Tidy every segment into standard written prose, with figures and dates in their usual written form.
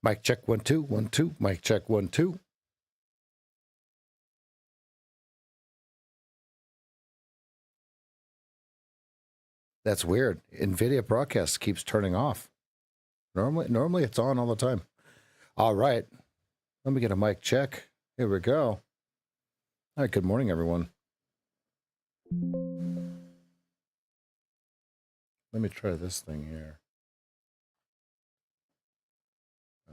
Mic check 1 2 1 2. Mic check 1 2. That's weird. NVIDIA broadcast keeps turning off. Normally it's on all the time. All right. Let me get a mic check. Here we go. All right, good morning, everyone. Let me try this thing here.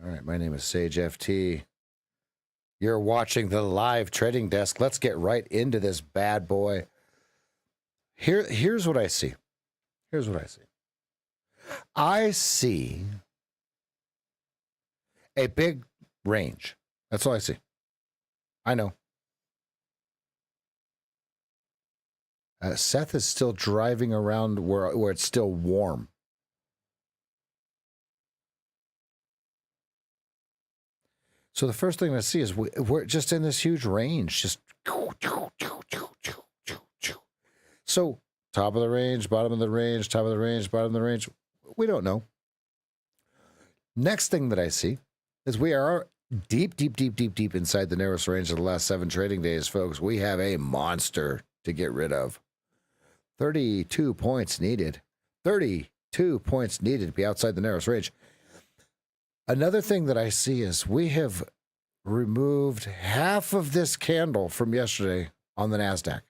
All right, my name is SageFT. You're watching the live trading desk. Let's get right into this bad boy. Here's what I see. Here's what I see. I see a big range. That's all I see. I know. Seth is still driving around where it's still warm. So the first thing I see is we're just in this huge range. Just so top of the range, bottom of the range, top of the range, bottom of the range. We don't know. Next thing that I see is we are deep inside the narrowest range of the last 7 trading days, folks. We have a monster to get rid of. 32 points needed. 32 points needed to be outside the narrowest range. Another thing that I see is we have removed half of this candle from yesterday on the NASDAQ.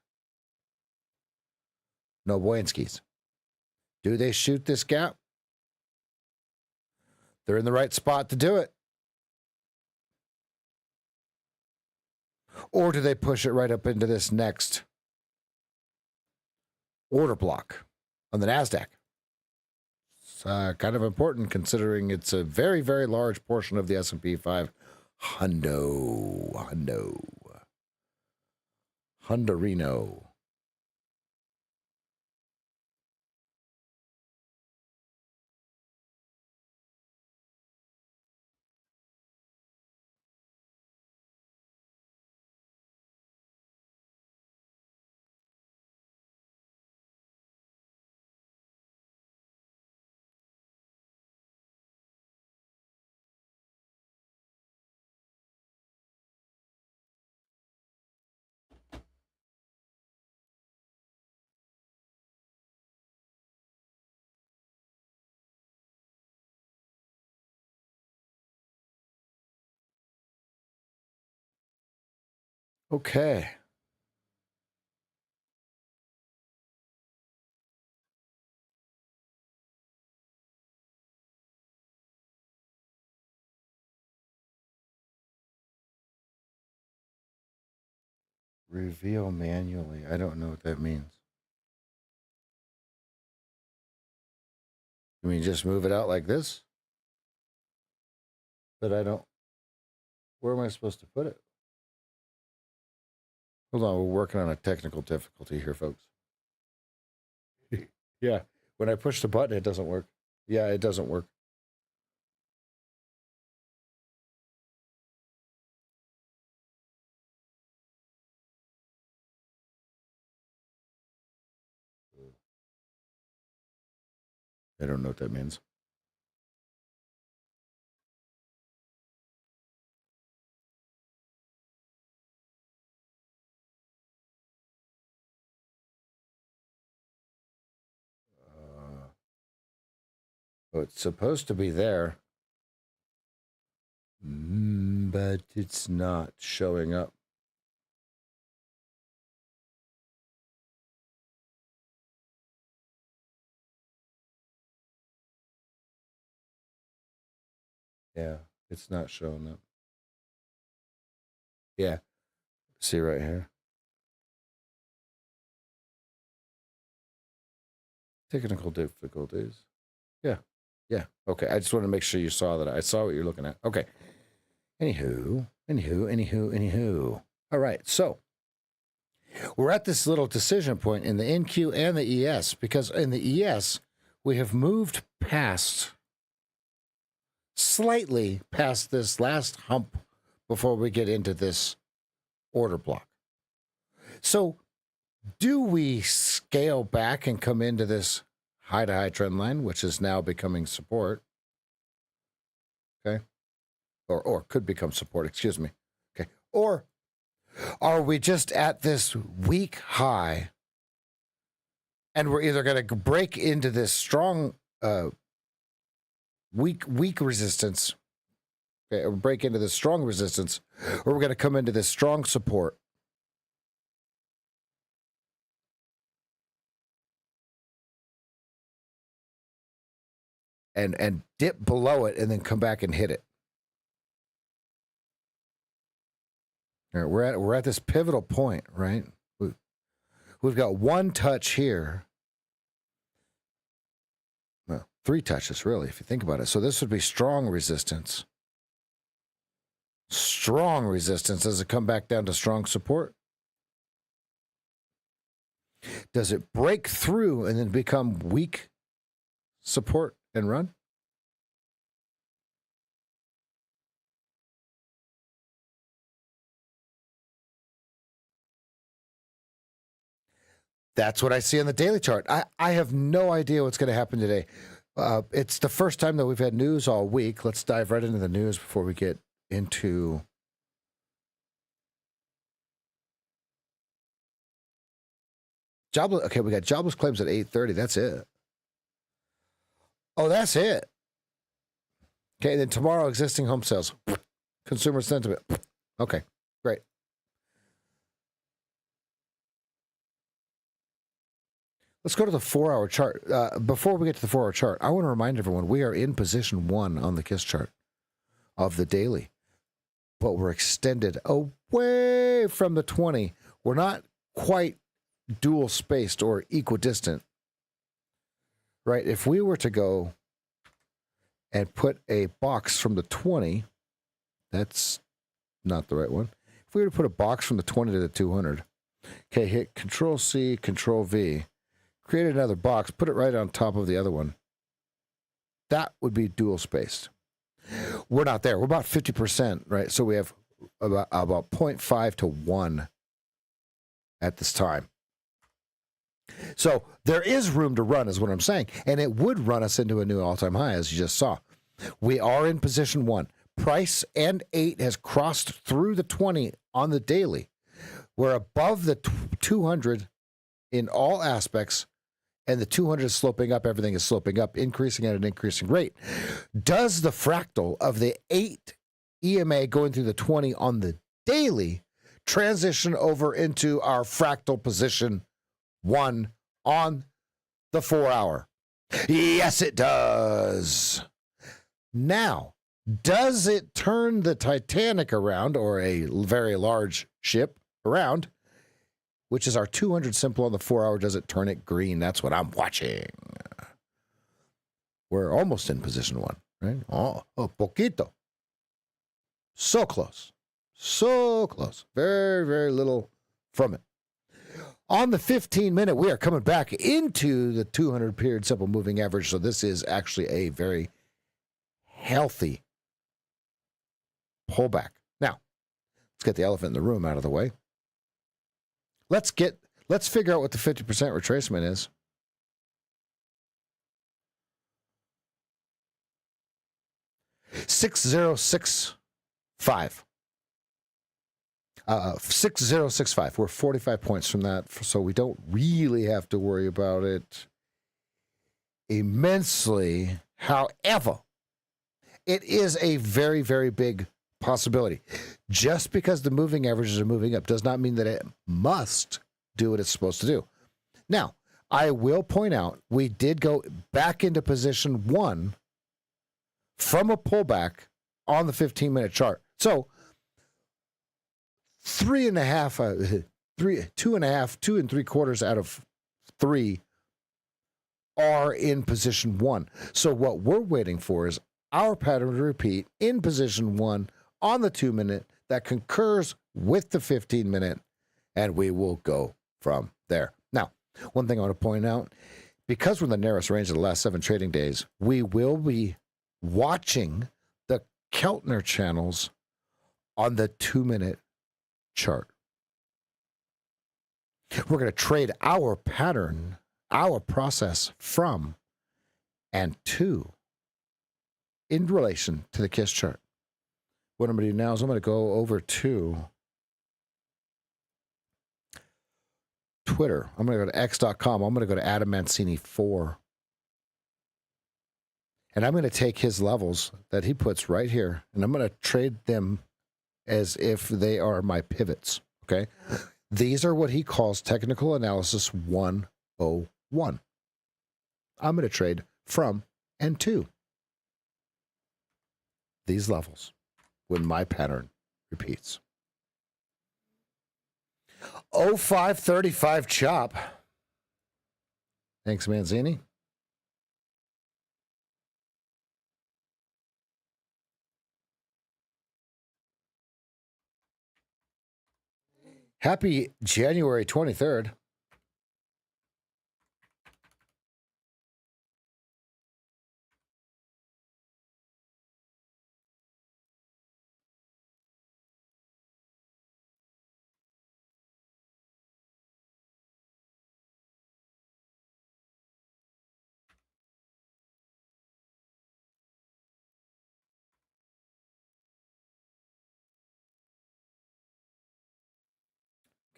No Boyanskis. Do they shoot this gap? They're in the right spot to do it. Or do they push it right up into this next order block on the NASDAQ? It's kind of important considering it's a very, very large portion of the S&P 500. Hundorino. Okay. Reveal manually. I don't know what that means. You mean just move it out like this? But I don't. Where am I supposed to put it? Hold on, we're working on a technical difficulty here, folks. Yeah, when I push the button, it doesn't work. Yeah, it doesn't work. I don't know what that means. Oh, it's supposed to be there, but it's not showing up. Yeah, it's not showing up. Yeah, see right here. Technical difficulties. Yeah, yeah. Okay, I just want to make sure you saw that. I saw what you're looking at. Okay. Anywho. All right, so we're at this little decision point in the NQ and the ES, because in the ES, we have moved slightly past this last hump before we get into this order block. So do we scale back and come into this high-to-high trend line, which is now becoming support? Okay. or could become support, excuse me. Okay. Or are we just at this weak high and we're either going to break into this strong, weak resistance, okay, or break into this strong resistance, or we're going to come into this strong support. And dip below it and then come back and hit it. All right, we're at this pivotal point, right? We've got one touch here. Well, 3 touches, really, if you think about it. So this would be strong resistance. Strong resistance. Does it come back down to strong support? Does it break through and then become weak support and run? That's what I see on the daily chart. I have no idea what's going to happen today. It's the first time that we've had news all week. Let's dive right into the news before we get into jobless. Okay, we got jobless claims at 8:30. That's it. Oh, that's it. Okay, then tomorrow, existing home sales, consumer sentiment. Okay, great. Let's go to the 4-hour chart. Before we get to the 4-hour chart, I want to remind everyone we are in position 1 on the KISS chart of the daily, but we're extended away from the 20. We're not quite dual spaced or equidistant, right? If we were to go and put a box from the 20, that's not the right one. If we were to put a box from the 20 to the 200, okay, hit Control C, Control V, create another box, put it right on top of the other one. That would be dual spaced. We're not there. We're about 50%, right? So we have about 0.5 to 1 at this time. So there is room to run, is what I'm saying. And it would run us into a new all-time high, as you just saw. We are in position 1. Price and 8 has crossed through the 20 on the daily. We're above the 200 in all aspects, and the 200 is sloping up. Everything is sloping up, increasing at an increasing rate. Does the fractal of the 8 EMA going through the 20 on the daily transition over into our fractal position 1 on the 4-hour? Yes, it does. Now, does it turn the Titanic around, or a very large ship around, which is our 200 simple on the 4-hour? Does it turn it green? That's what I'm watching. We're almost in position 1, right? Oh, poquito. So close. So close. Very, very little from it. On the 15-minute, we are coming back into the 200 period simple moving average. So this is actually a very healthy pullback. Now, let's get the elephant in the room out of the way. Let's figure out what the 50% retracement is. $6,065. 6065. We're 45 points from that, so we don't really have to worry about it immensely. However, it is a very, very big possibility. Just because the moving averages are moving up does not mean that it must do what it's supposed to do. Now, I will point out we did go back into position 1 from a pullback on the 15-minute chart. So 2.5, 2 3/4 out of 3 are in position 1. So what we're waiting for is our pattern to repeat in position 1 on the 2-minute that concurs with the 15-minute, and we will go from there. Now, one thing I want to point out, because we're in the narrowest range of the last 7 trading days, we will be watching the Keltner channels on the 2-minute chart. We're going to trade our pattern, our process from and to in relation to the KISS chart. what I'm going to do now is I'm going to go over to Twitter. I'm going to go to x.com. I'm going to go to Adam Mancini 4. And I'm going to take his levels that he puts right here, and I'm going to trade them as if they are my pivots, okay? These are what he calls technical analysis 101. I'm going to trade from and to these levels when my pattern repeats. 0535 chop. Thanks, Manzini. Happy January 23rd.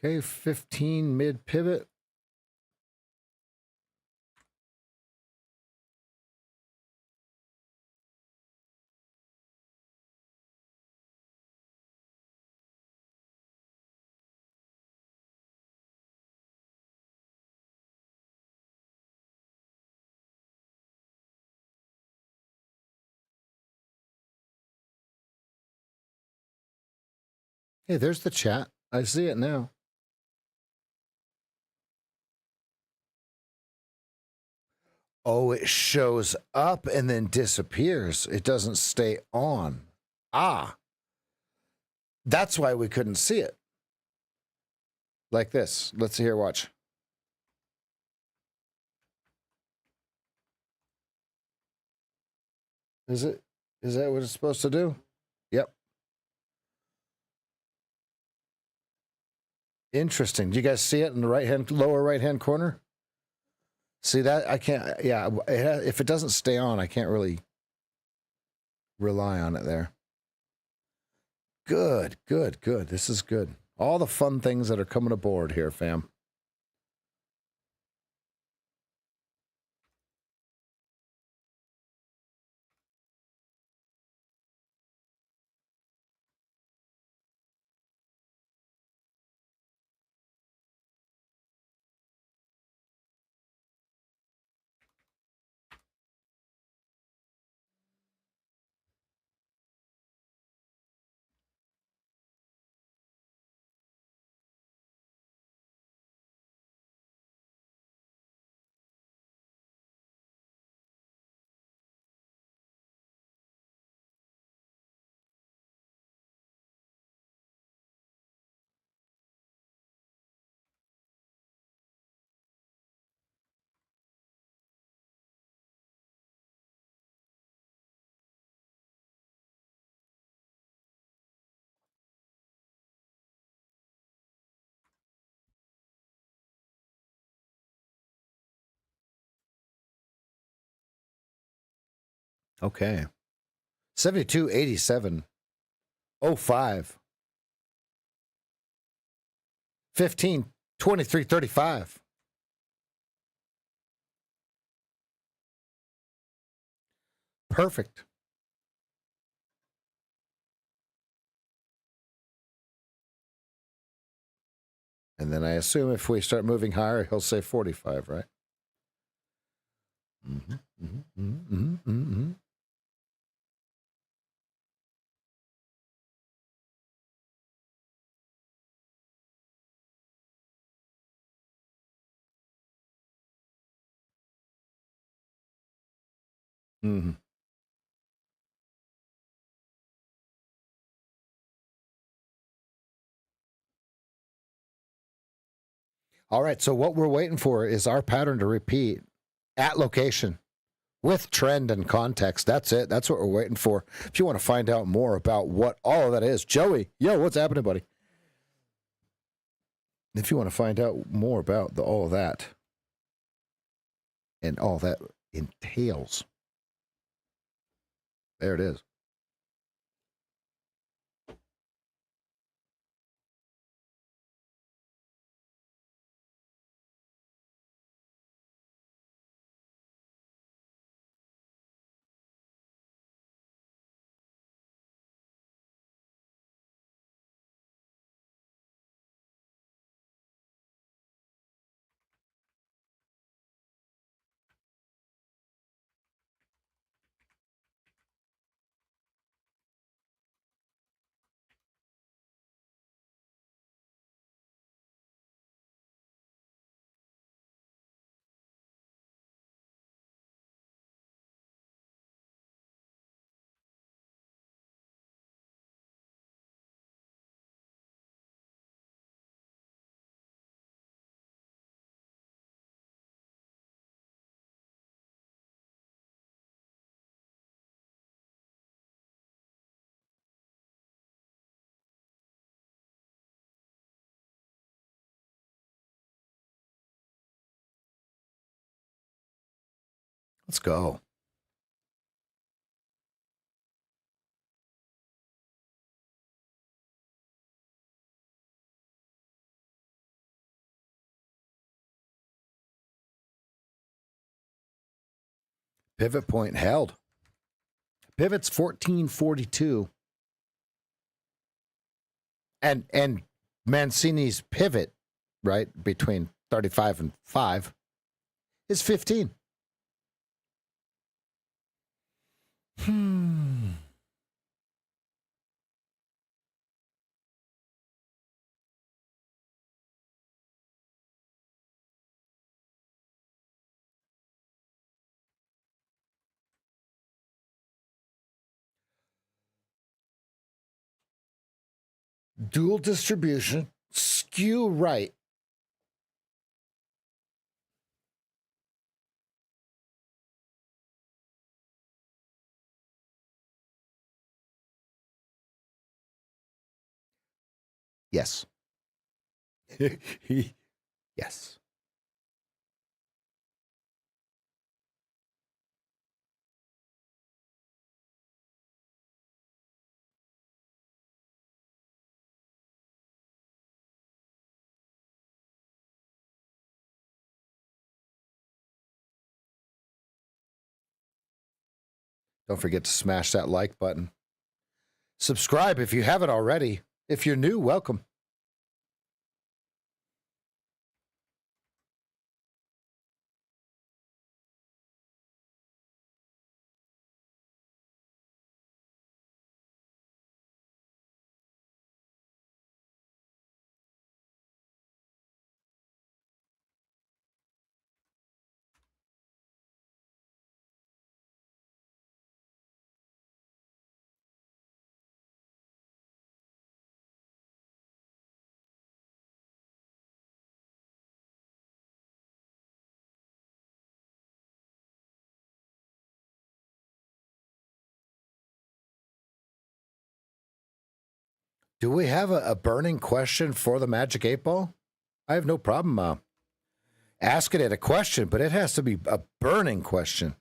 Okay, 15 mid pivot. Hey, there's the chat. I see it now. Oh, it shows up and then disappears. It doesn't stay on. Ah, that's why we couldn't see it. Like this. Let's see here, watch. Is that what it's supposed to do? Yep. Interesting. Do you guys see it in the lower right hand corner? See that? I can't. Yeah, if it doesn't stay on, I can't really rely on it there. Good, good, good. This is good. All the fun things that are coming aboard here, fam. Okay. 72.87. 05. 15. 23.35. Perfect. And then I assume if we start moving higher, he'll say 45, right? Mm-hmm, mm-hmm, mm-hmm, mm-hmm. Mm-hmm. All right, so what we're waiting for is our pattern to repeat at location with trend and context. That's it. That's what we're waiting for. If you want to find out more about what all of that is, Joey, yo, what's happening, buddy? If you want to find out more about all of that and all that entails, there it is. Let's go. Pivot point held. Pivot's 1442. And Mancini's pivot, right, between 35 and 5 is 15. Dual distribution, skew right. Yes. Yes. Don't forget to smash that like button. Subscribe if you haven't already. If you're new, welcome. Do we have a burning question for the Magic 8 Ball? I have no problem asking it a question, but it has to be a burning question.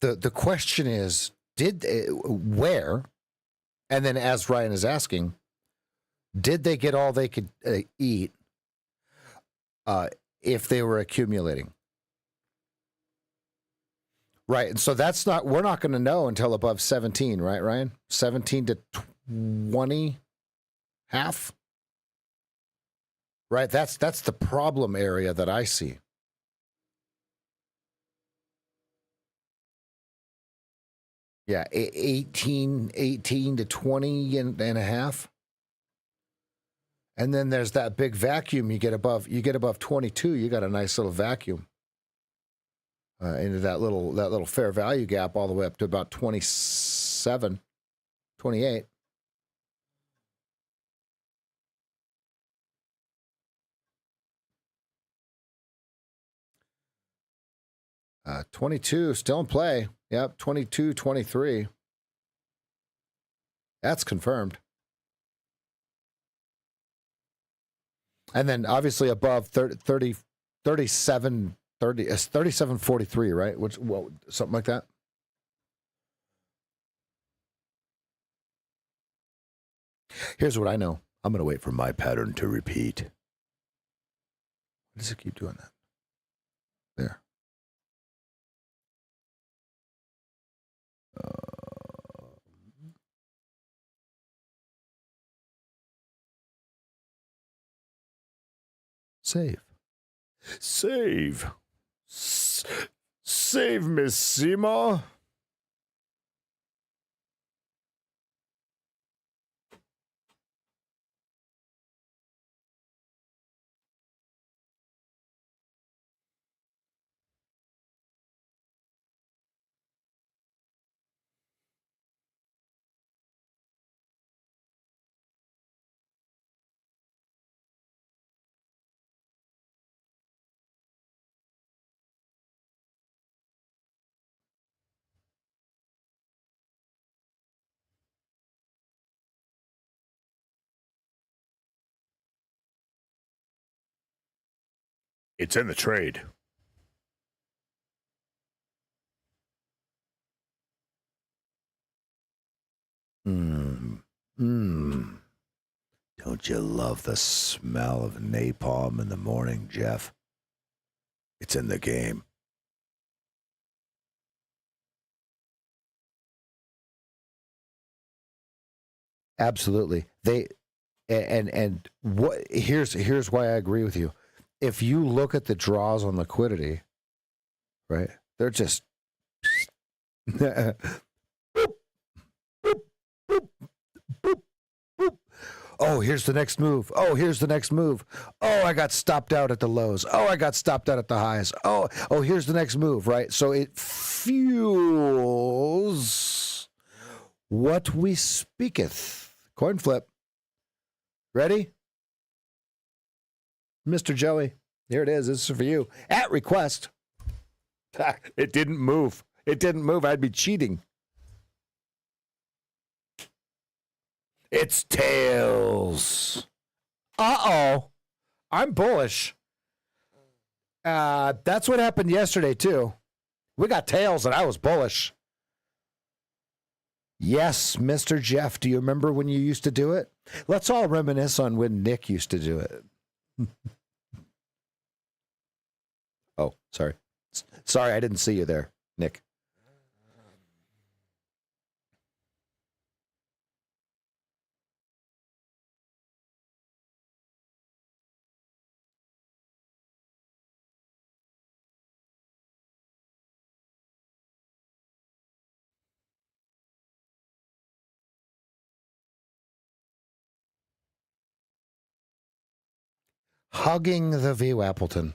The question is, where, and then as Ryan is asking, did they get all they could eat if they were accumulating? Right. And so we're not going to know until above 17, right, Ryan? 17 to 20 half. Right. That's the problem area that I see. Yeah. 18 to 20 and a half. And then there's that big vacuum you get above 22, you got a nice little vacuum. Into that little fair value gap all the way up to about 27, 28. 22 still in play. Yep, 22, 23. That's confirmed. And then obviously above 37, 43, right? Which, well, something like that. Here's what I know. I'm going to wait for my pattern to repeat. Why does it keep doing that? There. Save. Save. Save, Miss Seema. It's in the trade. Don't you love the smell of napalm in the morning, Jeff? It's in the game. Absolutely. And what here's why I agree with you. If you look at the draws on liquidity, right? They're just boop, boop, boop, boop, boop. Oh, here's the next move. Oh, here's the next move. Oh, I got stopped out at the lows. Oh, I got stopped out at the highs. Oh, here's the next move, right? So it fuels what we speaketh. Coin flip. Ready? Mr. Joey, here it is. This is for you. At request. It didn't move. It didn't move. I'd be cheating. It's tails. Uh-oh. I'm bullish. That's what happened yesterday, too. We got tails, and I was bullish. Yes, Mr. Jeff. Do you remember when you used to do it? Let's all reminisce on when Nick used to do it. Oh, sorry. Sorry, I didn't see you there, Nick. Hugging the VWAppleton.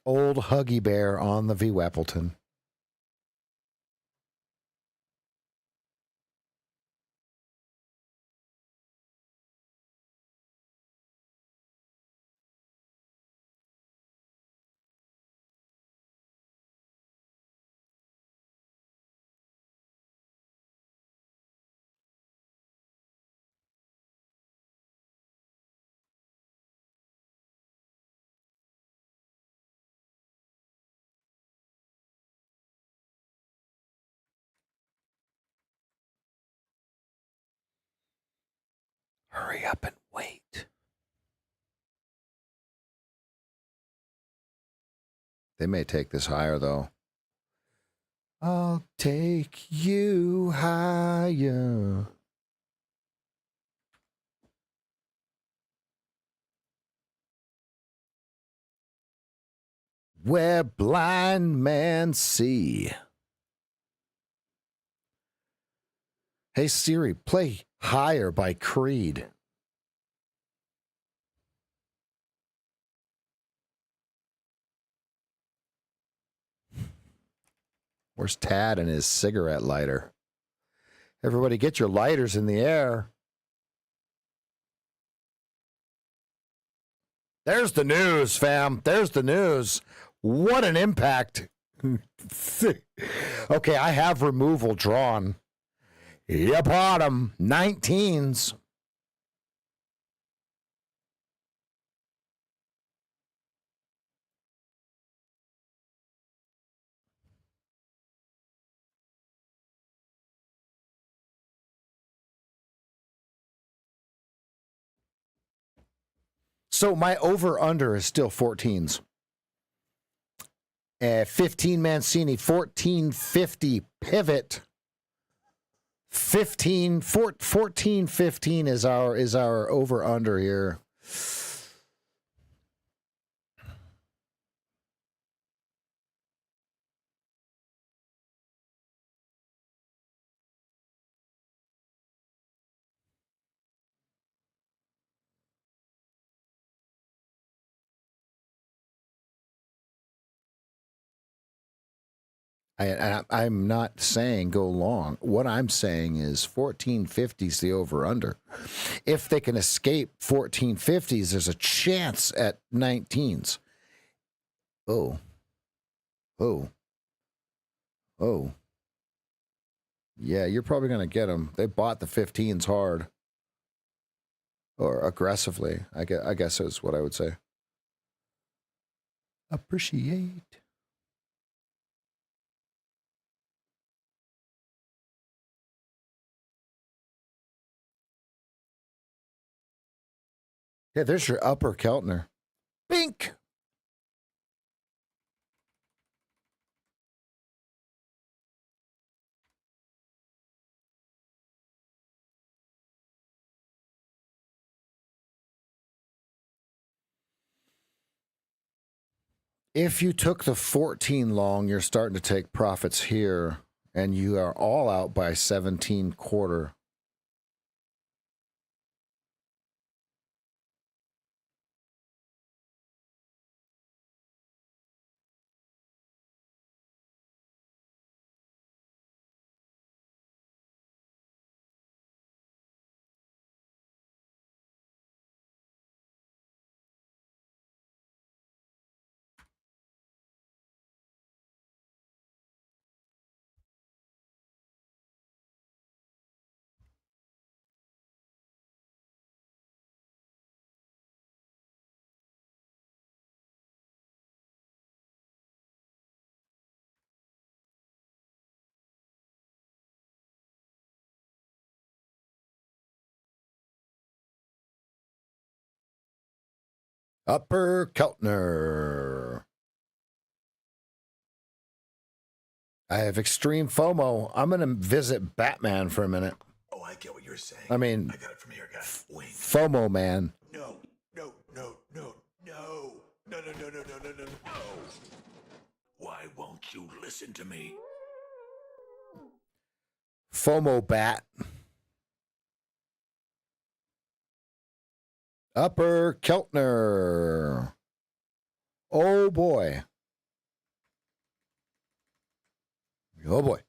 Old Huggy Bear on the VWAppleton. Hurry up and wait. They may take this higher, though. I'll take you higher. Where blind men see. Hey Siri, play Higher by Creed. Where's Tad and his cigarette lighter? Everybody get your lighters in the air. There's the news, fam. There's the news. What an impact. Okay, I have removal drawn. You bottom 19s. So my over under is still 14s. 15 Mancini, 1450 pivot. 14 15 is our over under here. I'm not saying go long. What I'm saying is 1450 is the over under. If they can escape 1450s, there's a chance at 19s. Oh. Yeah, you're probably going to get them. They bought the 15s hard or aggressively. I guess is what I would say. Appreciate. Yeah, there's your upper Keltner. Bink. If you took the 14 long, you're starting to take profits here, and you are all out by 17 quarter. Upper Keltner. I have extreme FOMO. I'm going to visit Batman for a minute. Oh, I get what you're saying. I mean, I got it from here, guys. Wink. FOMO, man. No. Why won't you listen to me? FOMO bat. Upper Keltner. Oh boy. Oh boy.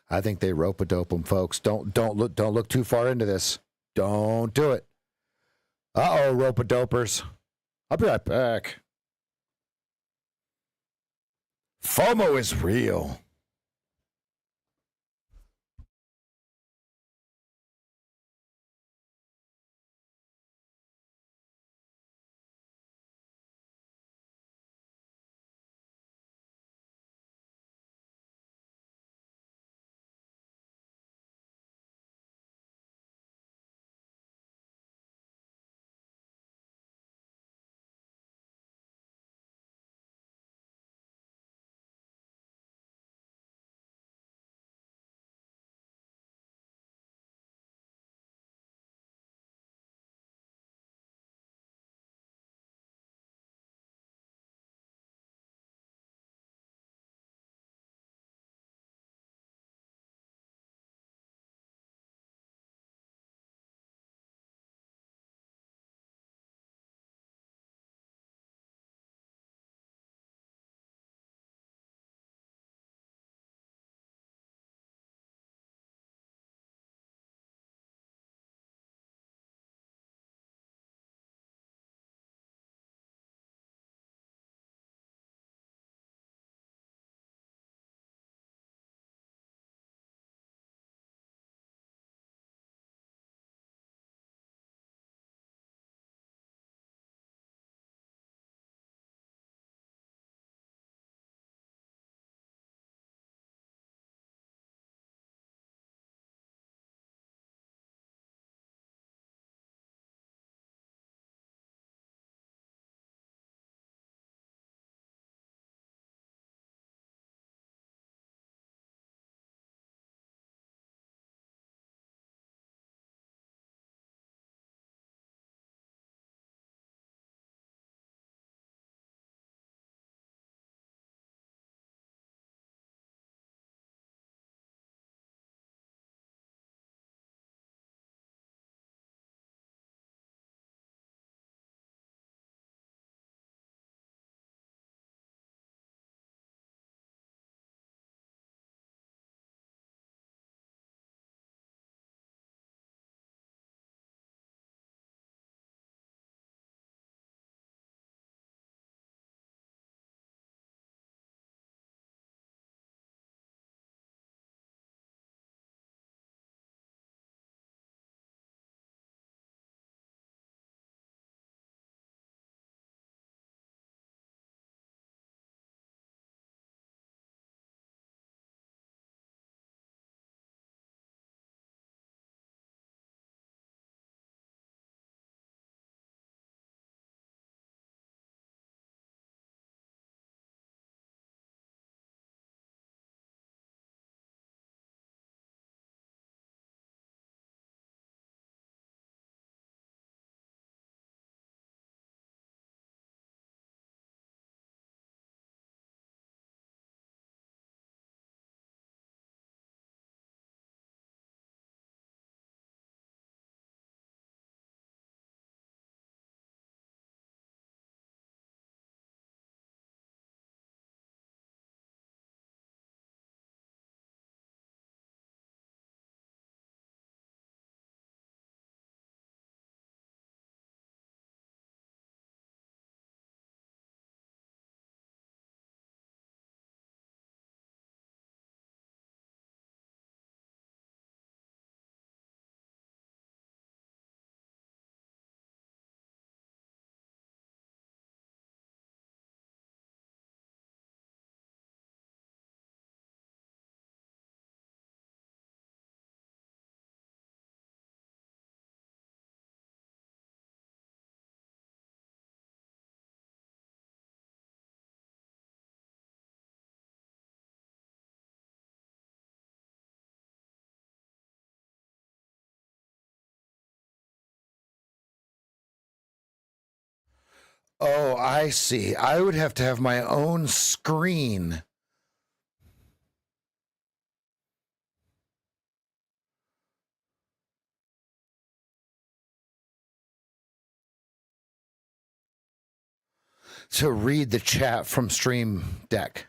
I think they rope-a-dope them, folks. Don't look too far into this. Don't do it. Uh-oh, rope-a-dopers. I'll be right back. FOMO is real. Oh, I see. I would have to have my own screen. To read the chat from Stream Deck.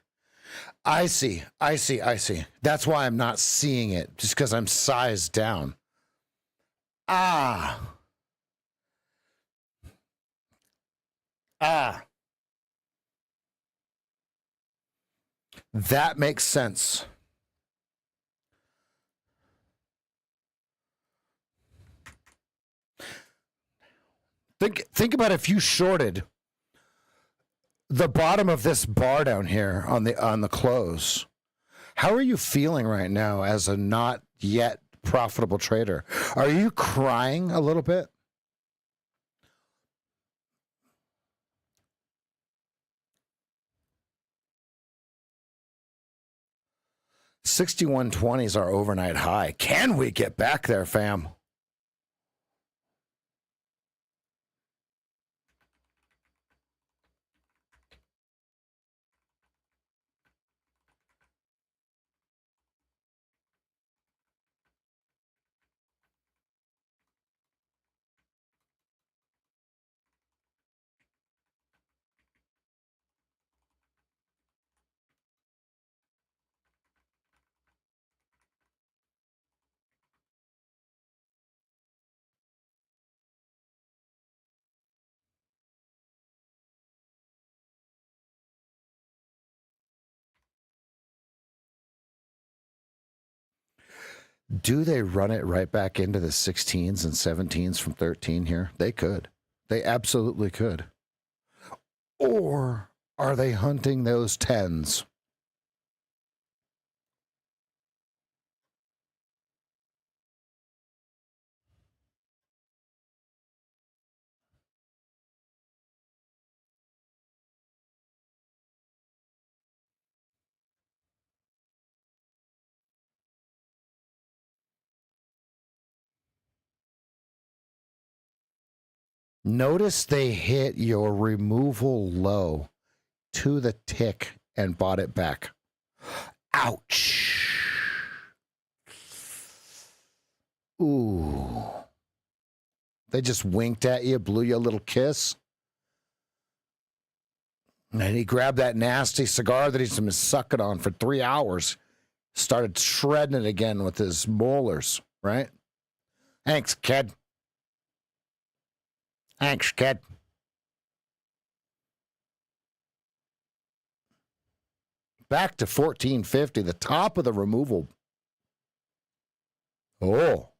I see. That's why I'm not seeing it, just because I'm sized down. Ah. That makes sense. Think about if you shorted the bottom of this bar down here on the close. How are you feeling right now as a not yet profitable trader? Are you crying a little bit? $61.20 is our overnight high. Can we get back there, fam? Do they run it right back into the 16s and 17s from 13 here? They could. They absolutely could. Or are they hunting those 10s? Notice they hit your removal low to the tick and bought it back. Ouch. Ooh. They just winked at you, blew you a little kiss. And he grabbed that nasty cigar that he's been sucking on for 3 hours, started shredding it again with his molars, right? Thanks, kid. Thanks, kid. Back to 1450, the top of the removal. Oh.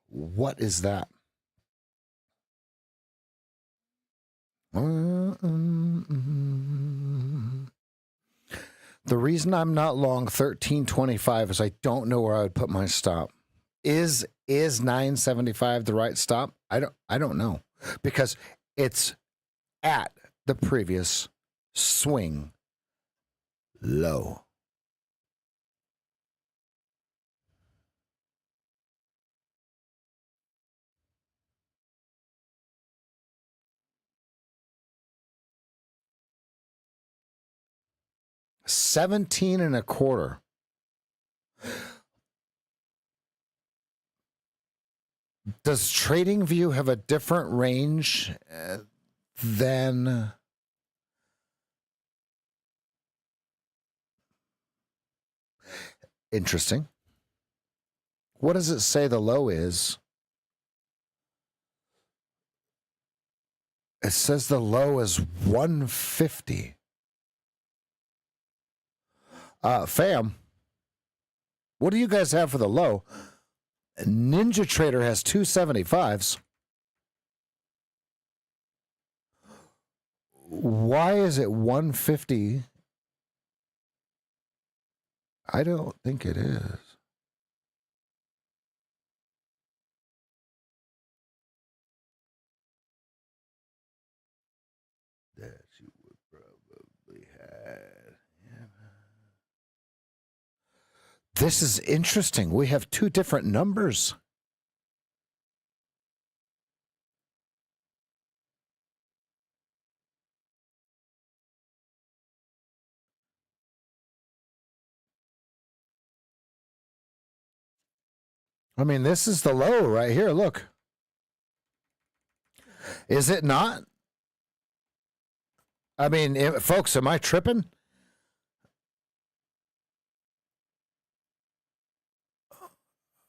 What is that? The reason I'm not long 1325 is I don't know where I would put my stop. Is 975 the right stop? I don't know, because it's at the previous swing low. 17 and a quarter. Does TradingView have a different range than... Interesting. What does it say the low is? It says the low is 150. Fam, what do you guys have for the low? Ninja Trader has 275s. Why is it 150? I don't think it is. That you would probably have. Yeah. This is interesting. We have two different numbers. I mean, this is the low right here. Look. Is it not? I mean, folks, am I tripping?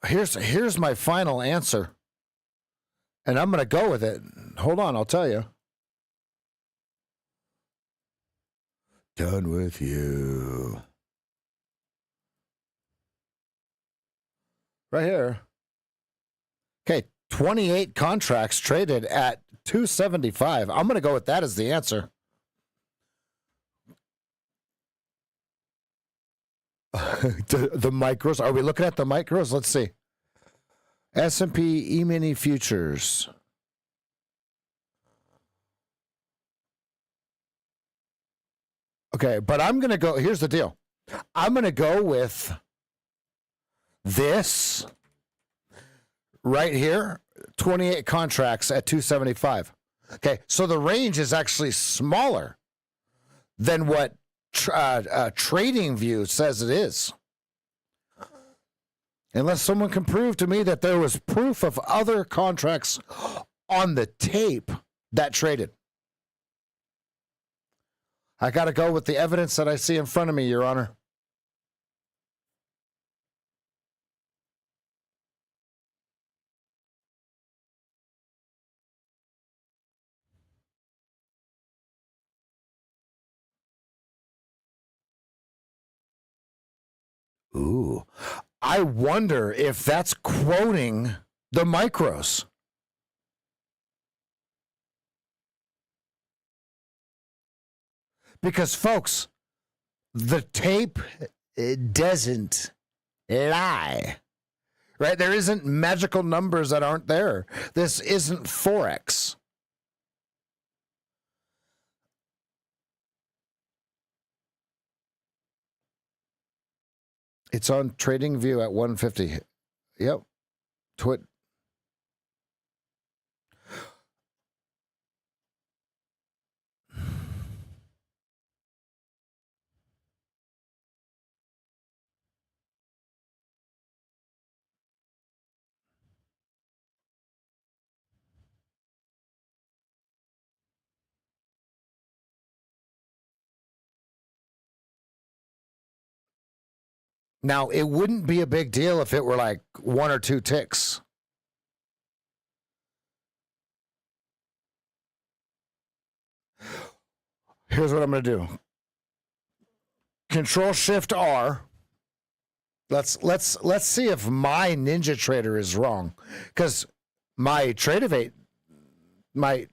Here's my final answer. And I'm going to go with it. Hold on, I'll tell you. Done with you. Right here. Okay, 28 contracts traded at 275. I'm going to go with that as the answer. The micros. Are we looking at the micros? Let's see. S&P E-mini futures. Okay, but I'm going to go. Here's the deal. I'm going to go with this right here, 28 contracts at 275. Okay, so the range is actually smaller than what TradingView says it is. Unless someone can prove to me that there was proof of other contracts on the tape that traded. I got to go with the evidence that I see in front of me, Your Honor. Ooh, I wonder if that's quoting the micros. Because, folks, the tape doesn't lie, right? There isn't magical numbers that aren't there. This isn't Forex. It's on TradingView at 150. Yep. Twit. Now, it wouldn't be a big deal if it were like one or two ticks. Here's what I'm going to do. Control Shift R. Let's see if my Ninja Trader is wrong, because my my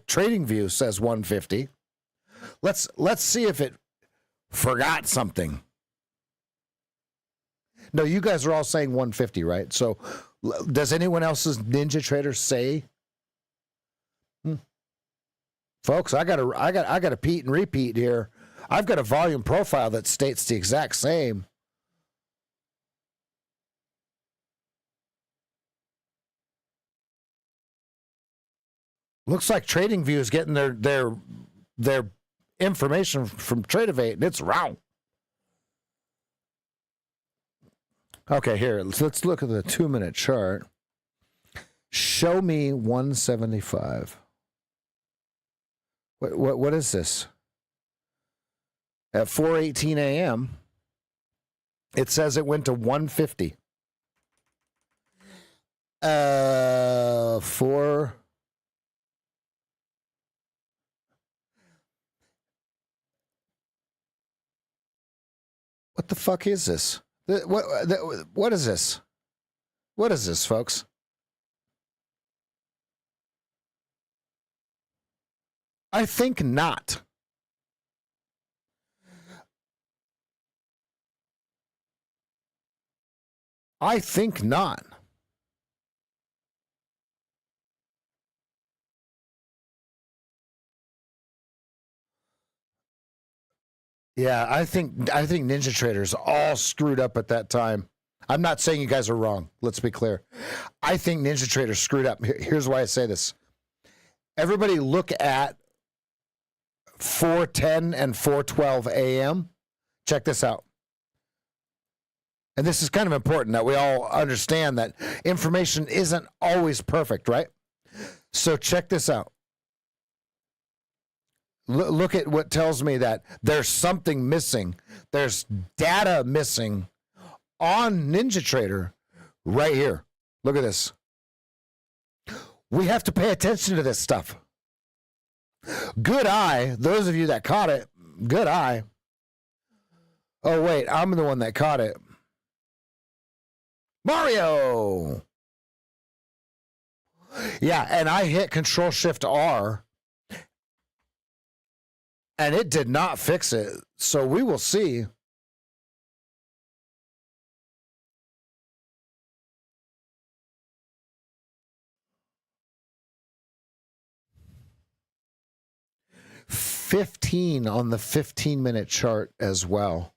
TradingView says 150. Let's see if it forgot something. No, you guys are all saying 150, right? So, does anyone else's Ninja Trader say? Folks, I got to repeat and repeat here. I've got a volume profile that states the exact same. Looks like TradingView is getting their information from Tradeovate, and it's wrong. Okay, here, let's look at the 2-minute chart. Show me 175. What is this? At 4:18 a.m., it says it went to 150. Four. What the fuck is this? What is this? What is this, folks? I think not. I think not. Yeah, I think Ninja Traders all screwed up at that time. I'm not saying you guys are wrong. Let's be clear. I think Ninja Traders screwed up. Here's why I say this. Everybody look at 4:10 and 4:12 a.m. Check this out. And this is kind of important that we all understand that information isn't always perfect, right? So check this out. Look at what tells me that there's something missing. There's data missing on NinjaTrader right here. Look at this. We have to pay attention to this stuff. Good eye. Those of you that caught it, good eye. Oh, wait, I'm the one that caught it. Mario. Yeah, and I hit Control-Shift-R. And it did not fix it. So we will see. $15 on the 15-minute chart as well.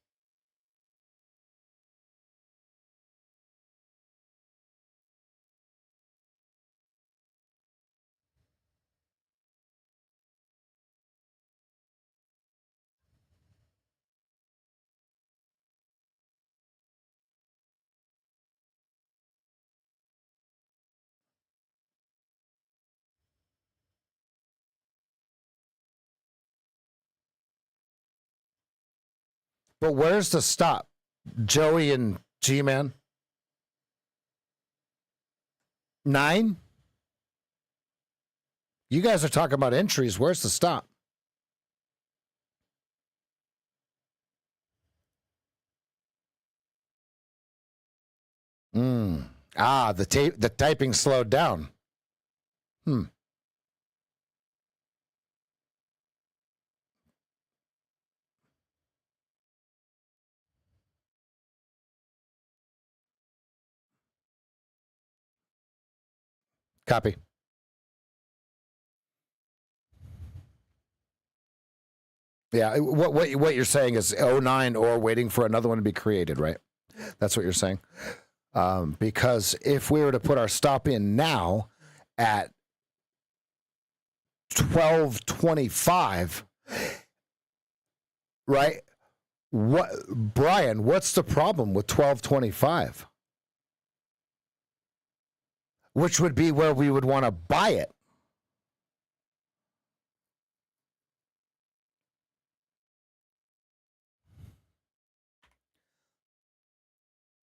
But where's the stop? Joey and G-Man? 9? You guys are talking about entries. Where's the stop? The typing slowed down. Copy. Yeah, what you're saying is 09 or waiting for another one to be created, right? That's what you're saying. Because if we were to put our stop in now at 12:25, right? Brian, what's the problem with 12:25? Which would be where we would want to buy it.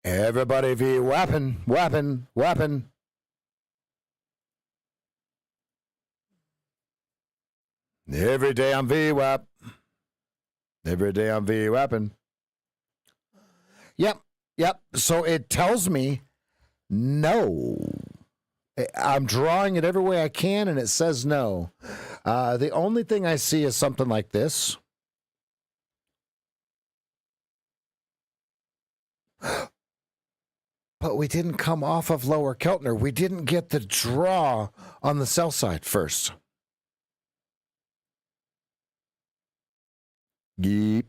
Everybody be weapon. Every day I'm VWAP. Every day I'm VWAPing. Yep. So it tells me no. I'm drawing it every way I can, and it says no. The only thing I see is something like this. But we didn't come off of lower Keltner. We didn't get the draw on the sell side first. Yep.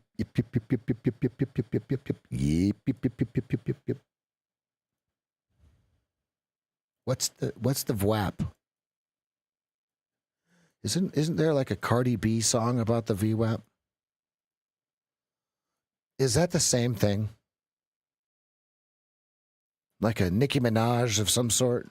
What's the VWAP? Isn't there like a Cardi B song about the VWAP? Is that the same thing? like a Nicki Minaj of some sort.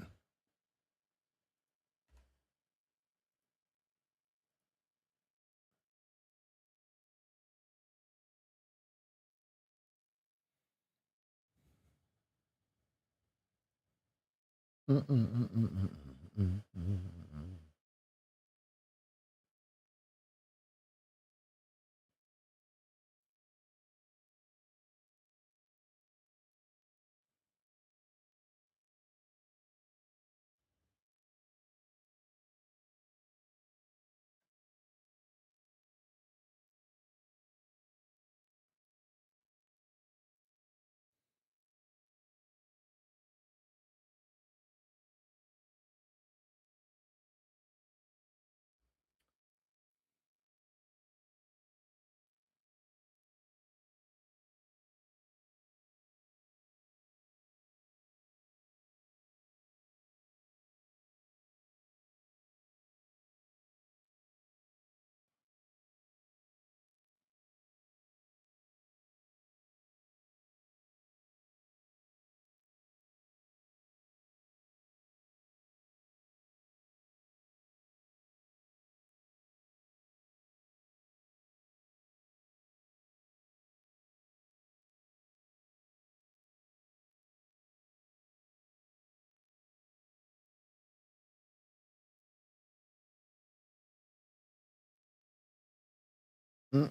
It's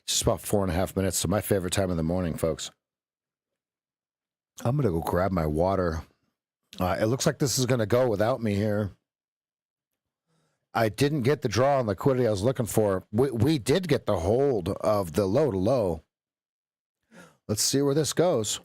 just about 4.5 minutes to my favorite time of the morning, folks. I'm going to go grab my water. It looks like this is going to go without me here. I didn't get the draw on liquidity I was looking for. We did get the hold of the low to low. Let's see where this goes.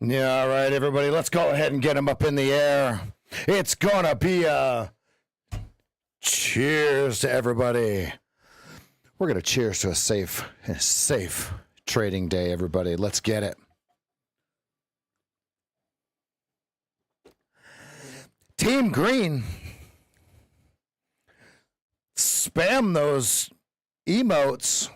Yeah, all right, everybody, let's go ahead and get him up in the air. It's gonna be a cheers to everybody. We're gonna cheers to a safe trading day, everybody. Let's get it. Team Green, spam those emotes.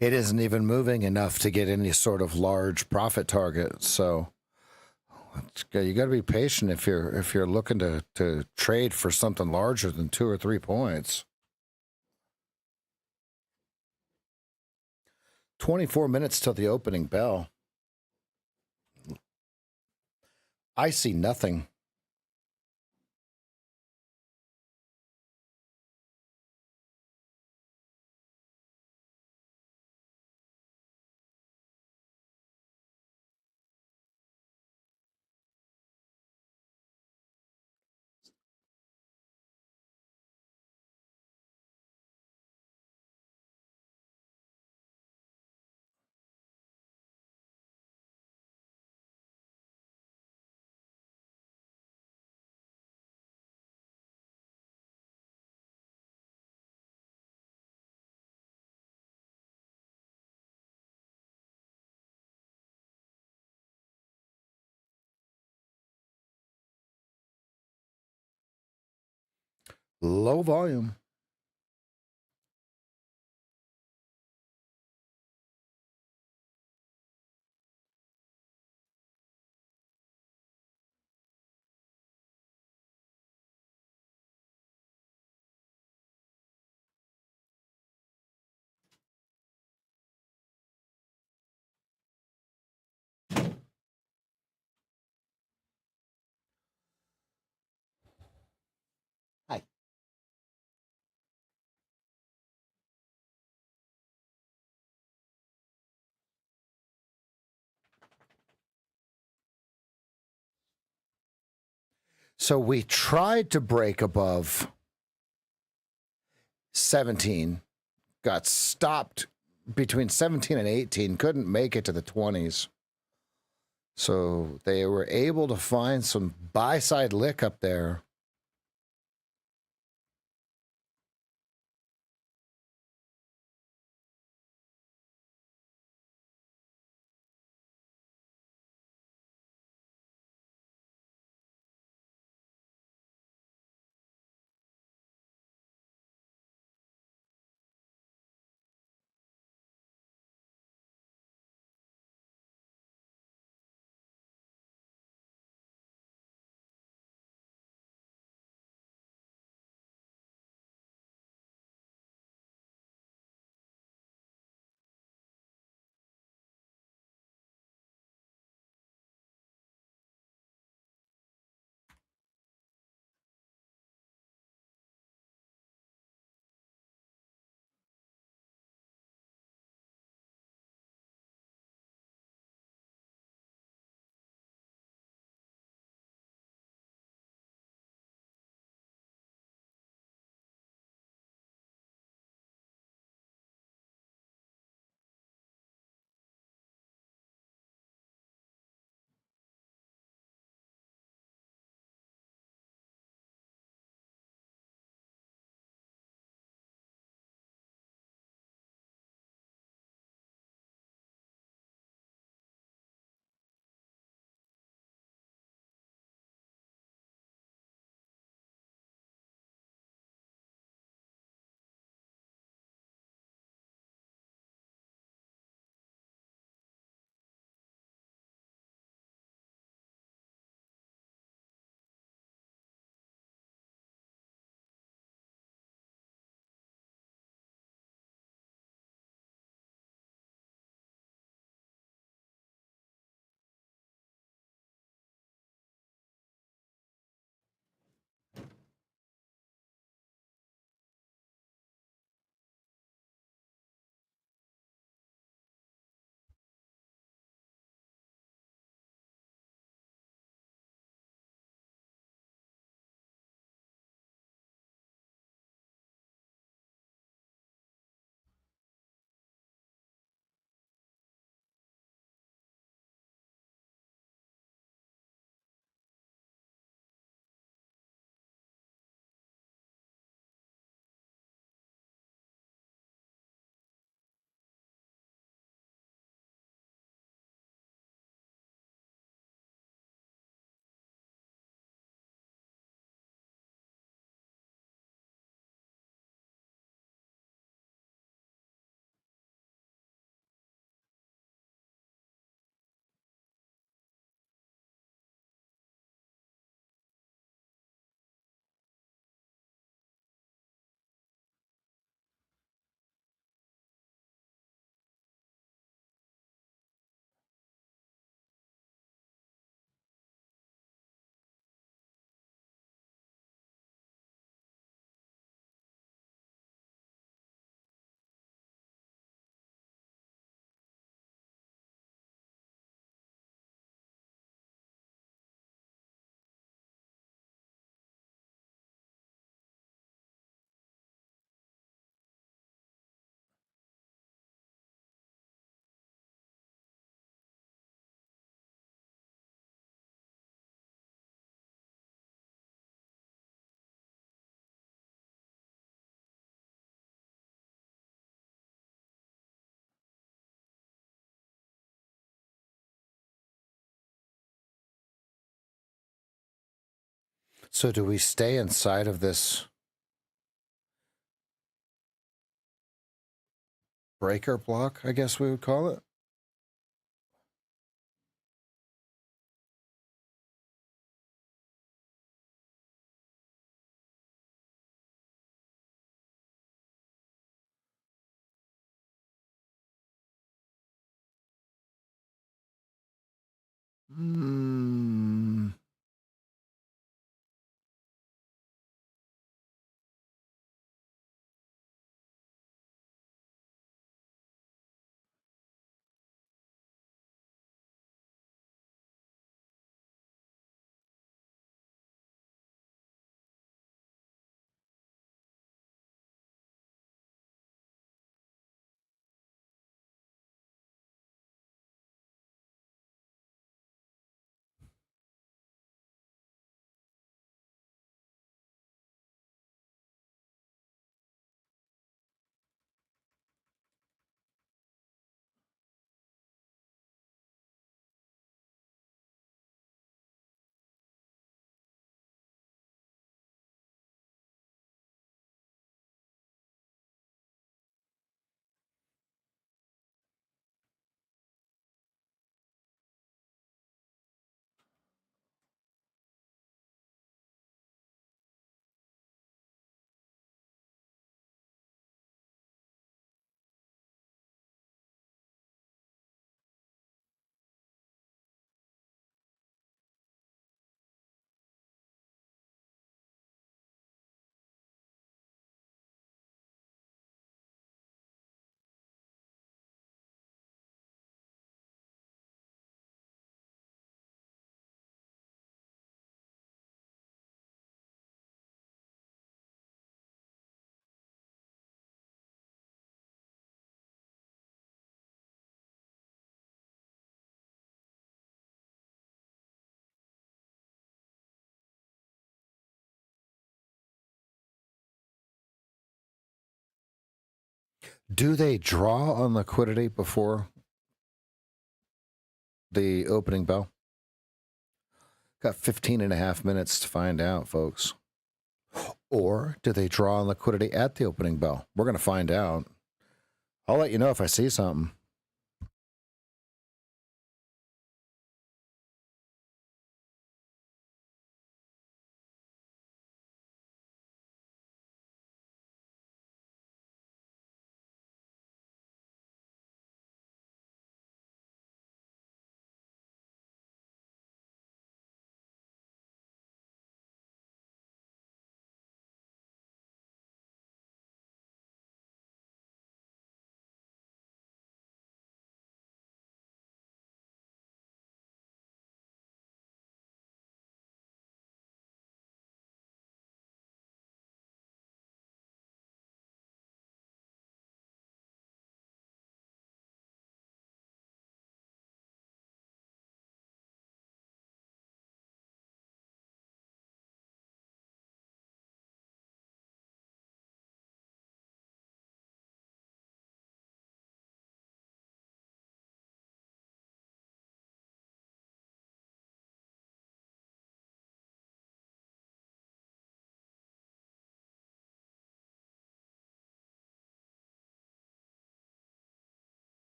It isn't even moving enough to get any sort of large profit target. So you got to be patient if you're looking to trade for something larger than 2 or 3 points. 24 minutes till the opening bell. I see nothing. Low volume. Hi. So we tried to break above 17, got stopped between 17 and 18, couldn't make it to the 20s. So they were able to find some buy side lick up there. So do we stay inside of this breaker block, I guess we would call it? Hmm. Do they draw on liquidity before the opening bell? Got 15.5 minutes to find out, folks. Or do they draw on liquidity at the opening bell? We're going to find out. I'll let you know if I see something.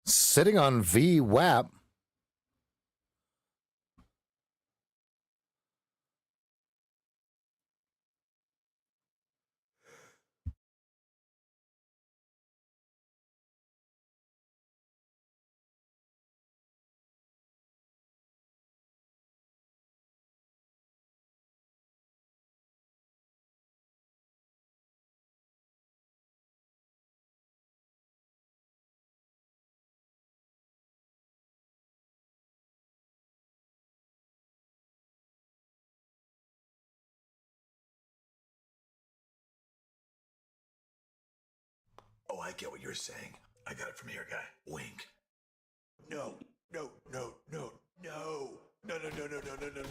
Sitting on VWAP. I get what you're saying. I got it from here, guy. Wink. No. No. No. No. No. No. No. No. No. No. No. No. No.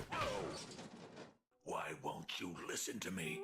Why won't you listen to me?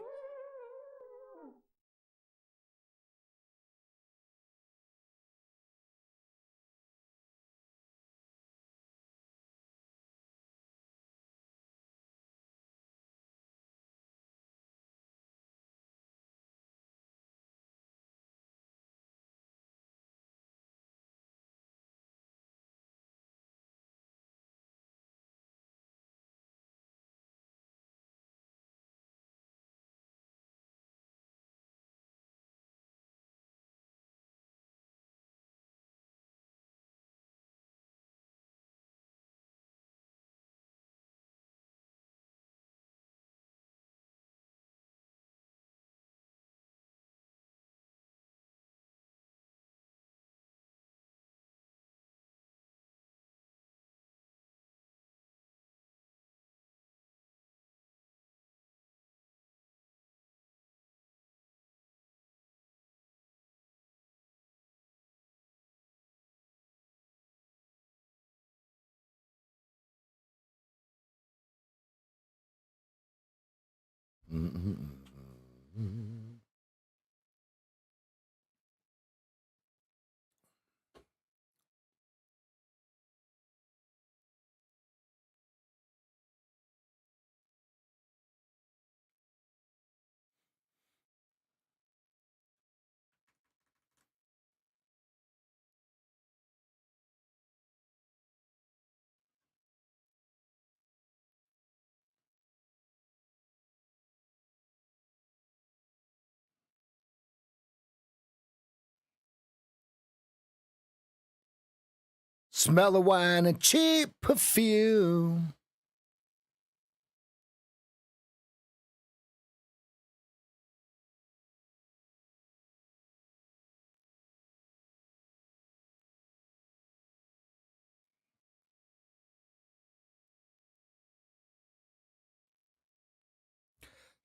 Smell of wine and cheap perfume.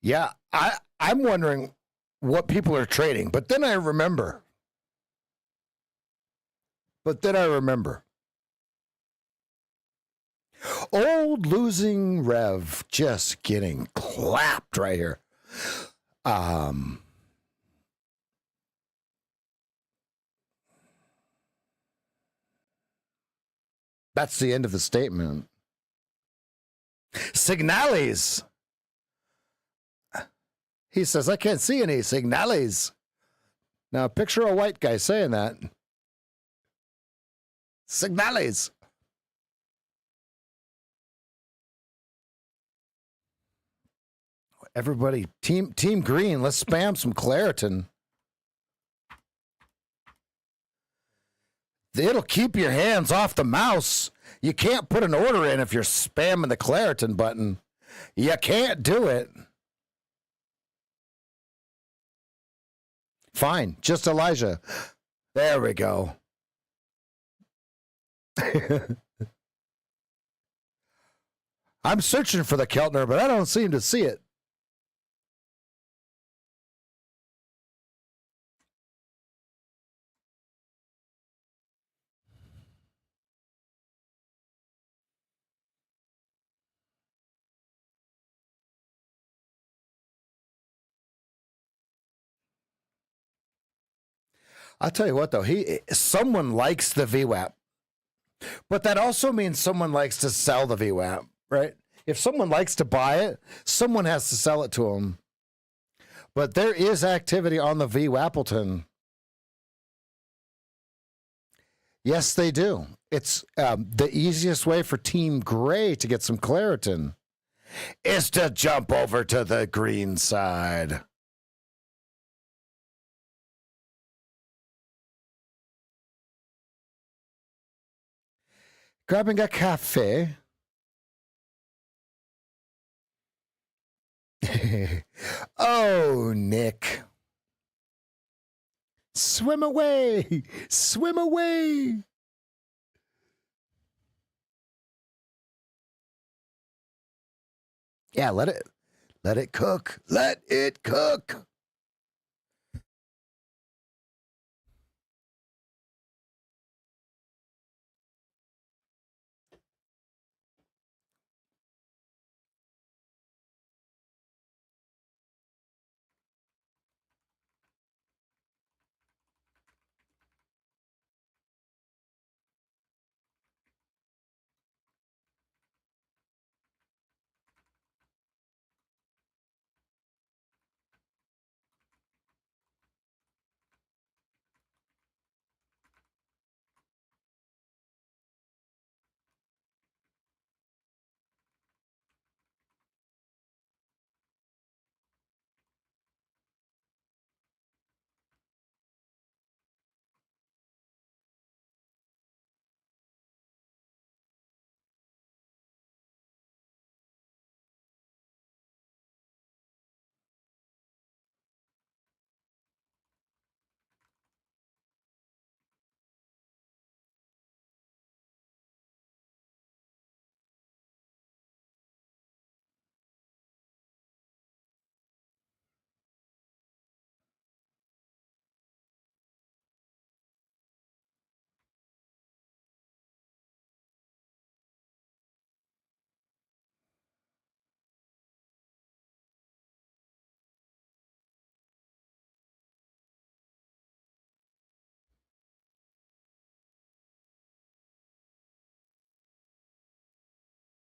Yeah, I'm wondering what people are trading, but then I remember. Old losing Rev just getting clapped right here. That's the end of the statement. Signales. He says, I can't see any signales. Now, picture a white guy saying that. Signales. Everybody, team green, let's spam some Claritin. It'll keep your hands off the mouse. You can't put an order in if you're spamming the Claritin button. You can't do it. Fine, just Elijah. There we go. I'm searching for the Keltner, but I don't seem to see it. I'll tell you what, though, someone likes the VWAP, but that also means someone likes to sell the VWAP, right? If someone likes to buy it, someone has to sell it to them. But there is activity on the VWAPleton. Yes, they do. It's the easiest way for Team Gray to get some Claritin is to jump over to the green side. Grabbing a cafe. Oh, Nick. Swim away. Swim away. Yeah, let it cook. Let it cook.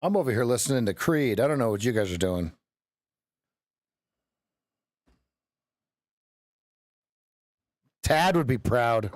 I'm over here listening to Creed. I don't know what you guys are doing. Tad would be proud.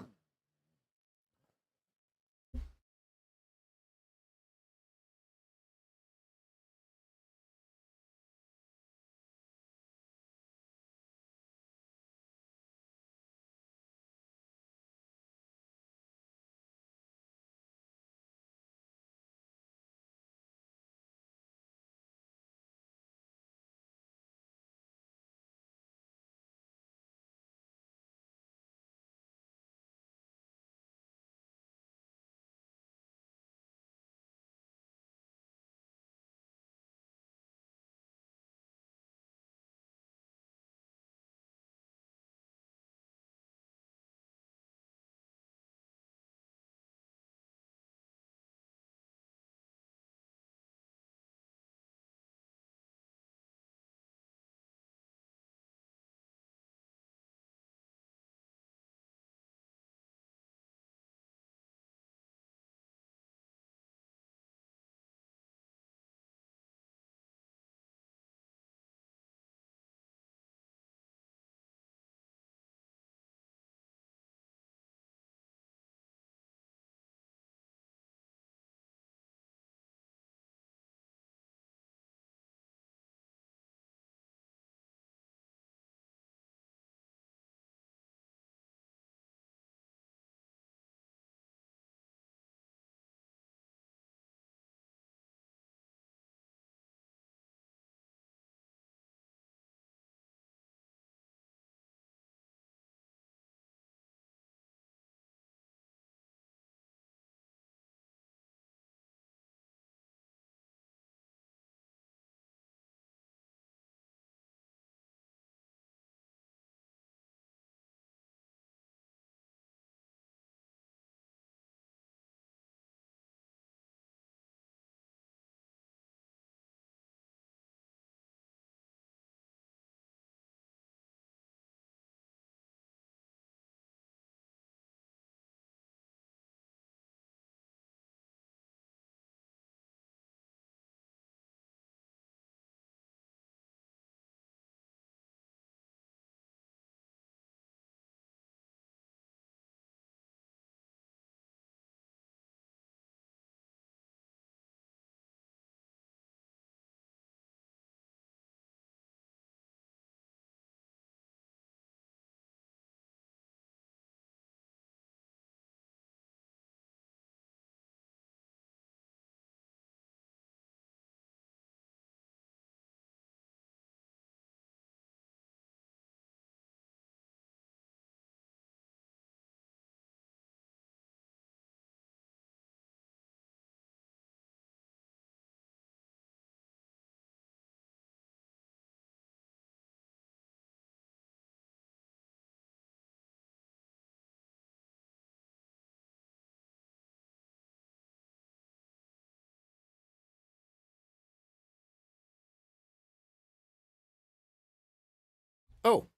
Oh,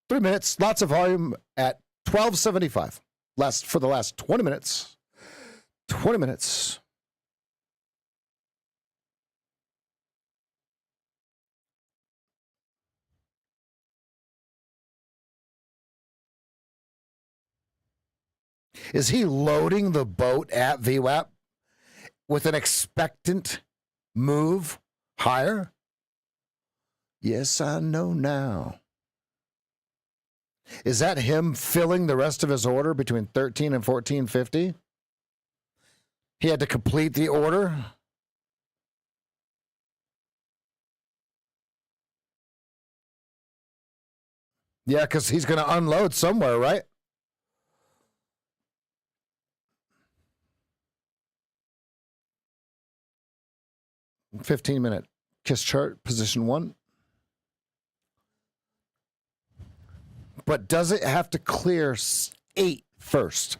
3 minutes, lots of volume at 1275. For the last 20 minutes. 20 minutes. Is he loading the boat at VWAP with an expectant move higher? Yes, I know now. Is that him filling the rest of his order between 13 and 1450? He had to complete the order. Yeah, because he's going to unload somewhere, right? $15-minute kiss chart, position 1. But does it have to clear 8 first?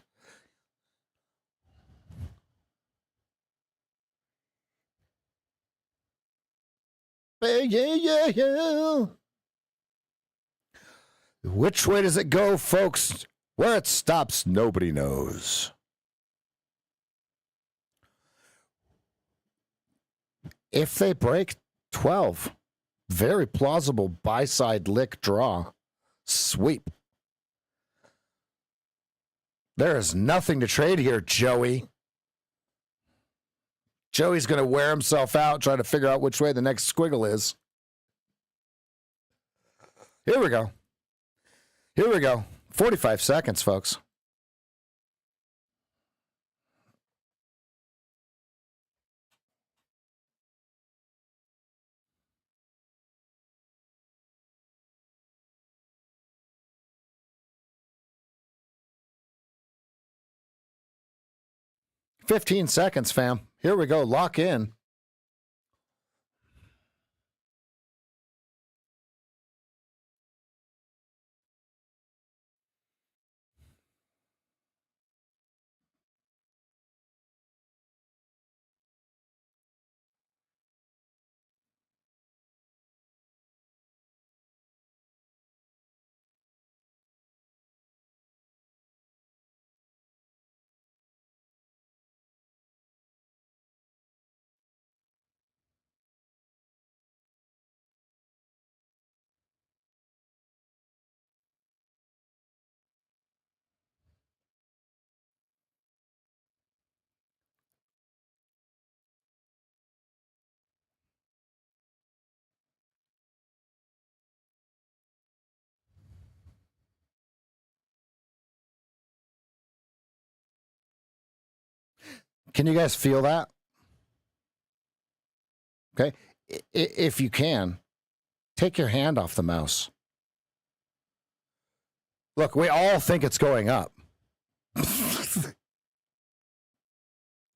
Yeah. Which way does it go, folks? Where it stops, nobody knows. if they break 12, very plausible buy side lick draw sweep. There is nothing to trade here, Joey. Joey's going to wear himself out trying to figure out which way the next squiggle is. Here we go. Here we go. 45 seconds, folks. "15 seconds, fam. Here we go. Lock in." Can you guys feel that? Okay. If you can, take your hand off the mouse. Look, we all think it's going up.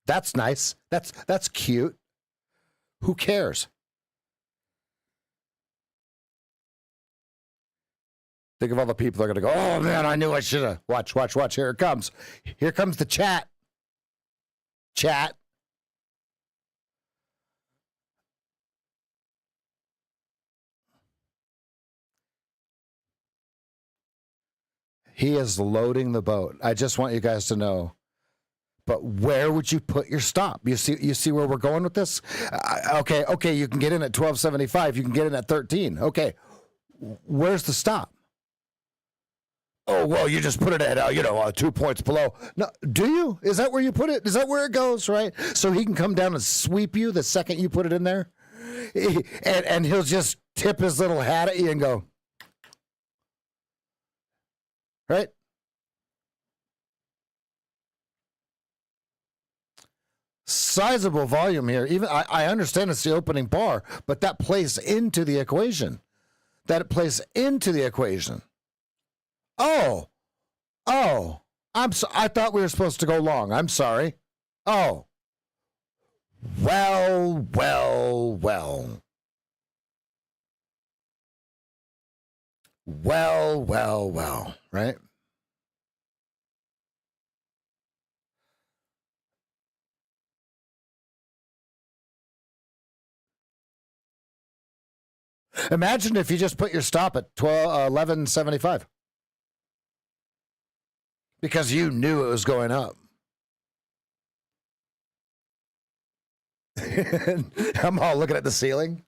That's nice. That's cute. Who cares? Think of all the people that are going to go, "Oh, man, I knew I should have." Watch, watch, watch. Here it comes. Here comes the chat. Chat. He is loading the boat. I just want you guys to know. But where would you put your stop? You see where we're going with this? Okay, you can get in at 12.75. You can get in at 13. Okay, where's the stop? Oh, well, you just put it at, 2 points below. No, do you? Is that where you put it? Is that where it goes, right? So he can come down and sweep you the second you put it in there? And he'll just tip his little hat at you and go, right? Sizable volume here. Even I understand it's the opening bar, but that plays into the equation. Oh, I thought we were supposed to go long. I'm sorry. Oh, well. Right? Imagine if you just put your stop at 11.75 because you knew it was going up. I'm all looking at the ceiling.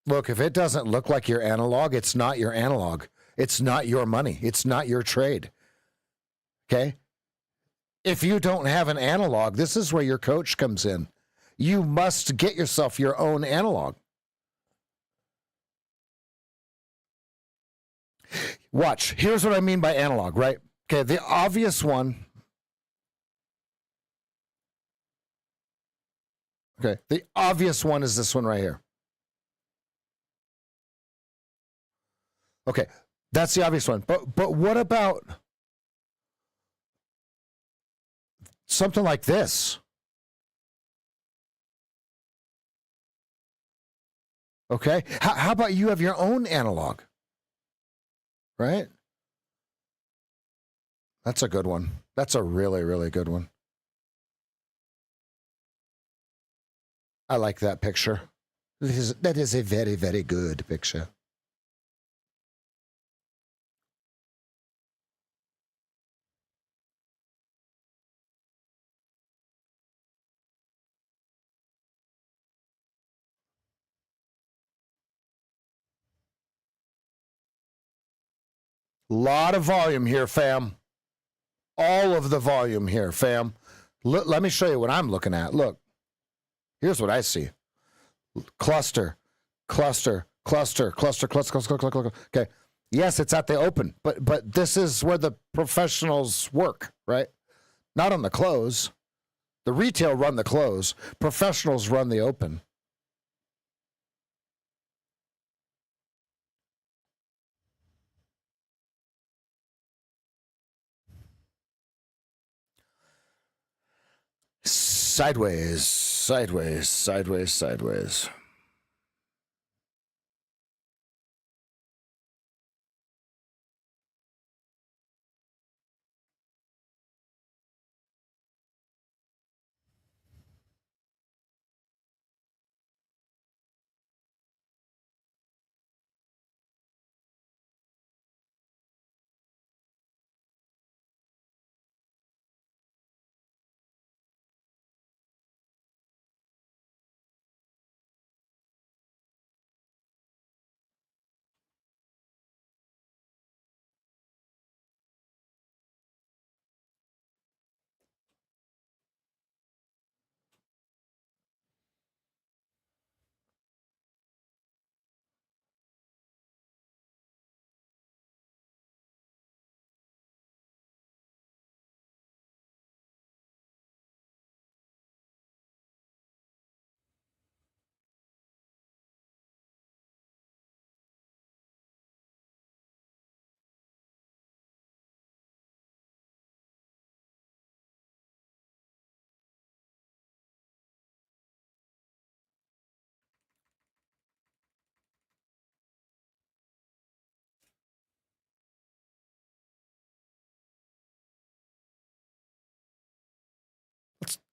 Look, if it doesn't look like your analog, it's not your analog. It's not your money. It's not your trade. Okay? If you don't have an analog, this is where your coach comes in. You must get yourself your own analog. Watch. Here's what I mean by analog, right? Okay, the obvious one. Okay, the obvious one is this one right here. Okay, that's the obvious one. But what about something like this? Okay, how about you have your own analog? Right? That's a good one. That's a really, really good one. I like that picture. That is a very, very good picture. Lot of volume here, fam. All of the volume here, fam. Let me show you what I'm looking at. Look, here's what I see. Cluster, cluster, cluster, cluster, cluster, cluster, cluster, cluster. Okay. Yes, it's at the open, but this is where the professionals work, right? Not on the close. The retail run the close. Professionals run the open. Sideways, sideways, sideways, sideways.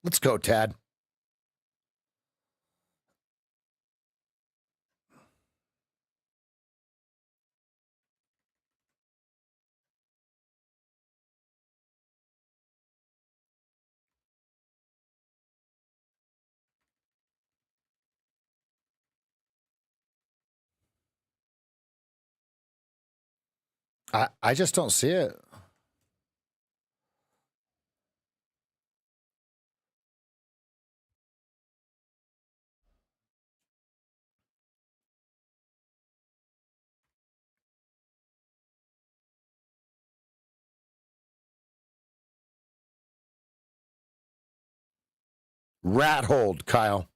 Let's go, Tad. I just don't see it. Rat hold, Kyle.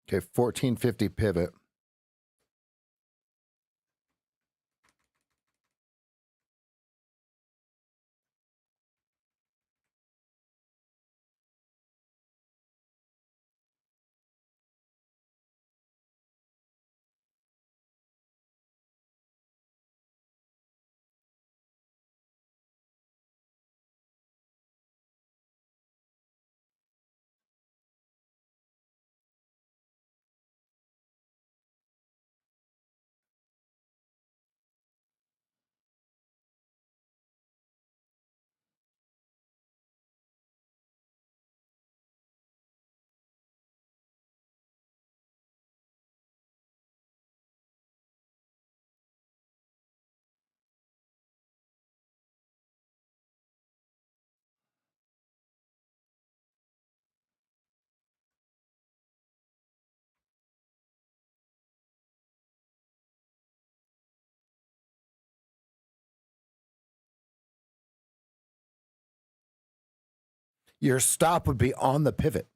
Okay, 1450 pivot. Your stop would be on the pivot.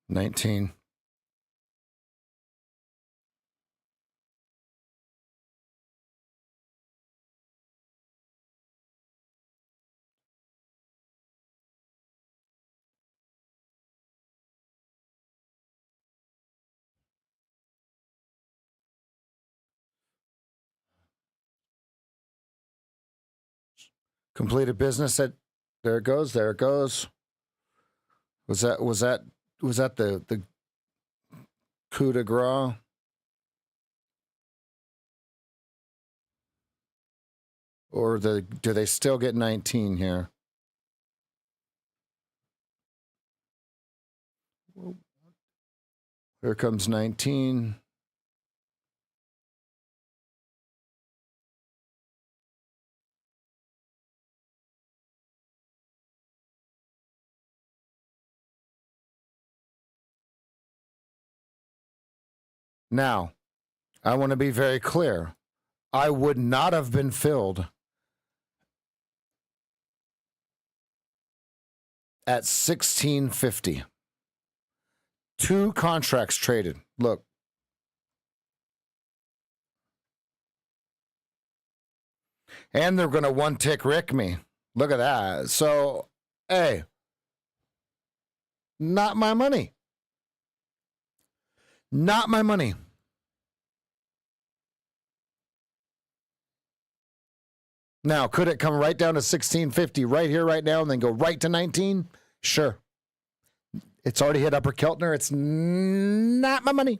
19. Completed business at, there it goes, there it goes. Was that the coup de grace? Or do they still get 19 here? Here comes 19. Now, I want to be very clear. I would not have been filled at 1650. 2 contracts traded. Look. And they're going to one tick Rick me. Look at that. So, hey, not my money. Not my money. Now, could it come right down to 1650 right here, right now, and then go right to 19? Sure. It's already hit Upper Keltner. It's not my money.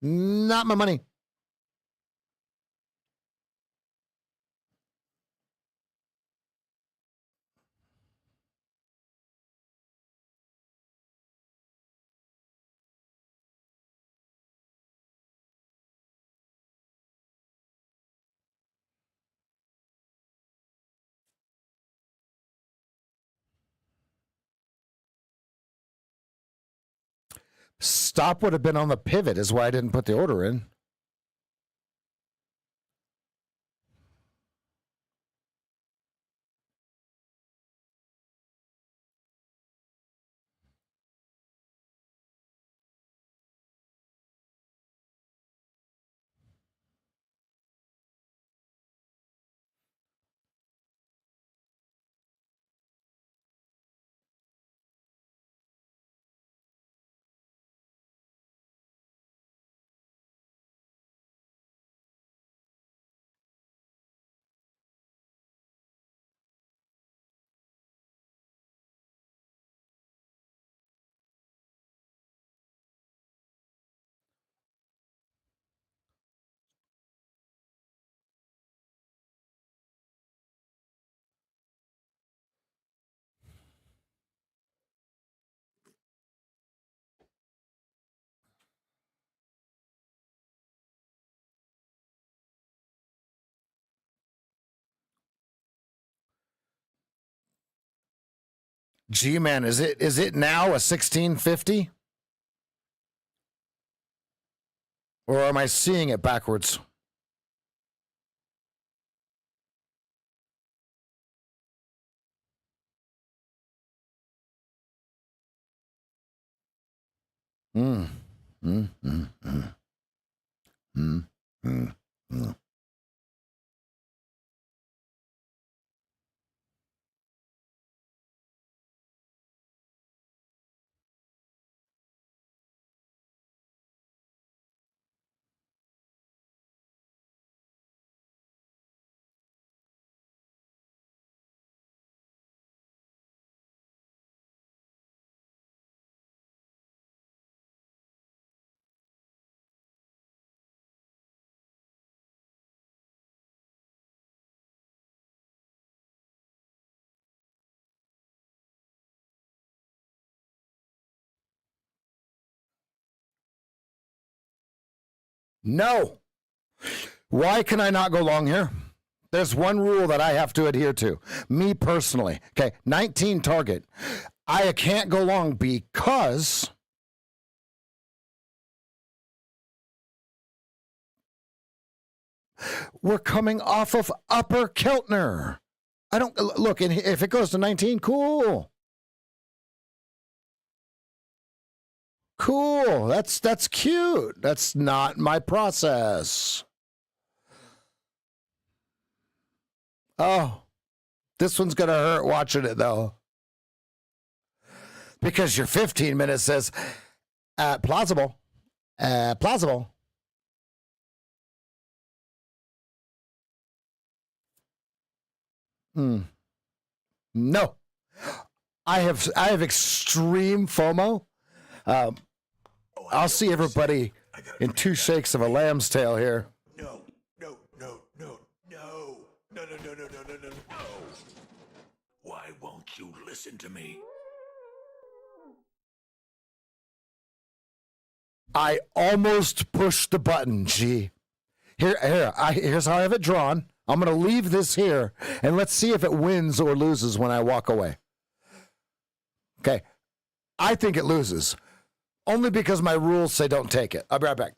Not my money. Stop would have been on the pivot is why I didn't put the order in. Gee, man, is it now a 1650? Or am I seeing it backwards? Mm. Mm, mm, mm. Mm, mm, mm. No. Why can I not go long here? There's one rule that I have to adhere to. Me personally. Okay, 19 target. I can't go long because we're coming off of Upper Keltner. I don't look, and if it goes to 19, cool. Cool. That's cute. That's not my process. Oh, this one's going to hurt watching it, though. Because your 15 minutes says plausible. Plausible. No. I have extreme FOMO. I'll see everybody in 2 shakes of a lamb's tail here. No, no, no, no, no, no, no, no, no, no, no, no, no. Why won't you listen to me? I almost pushed the button, G. Here's how I have it drawn. I'm going to leave this here, and let's see if it wins or loses when I walk away. Okay. I think it loses. Only because my rules say don't take it. I'll be right back.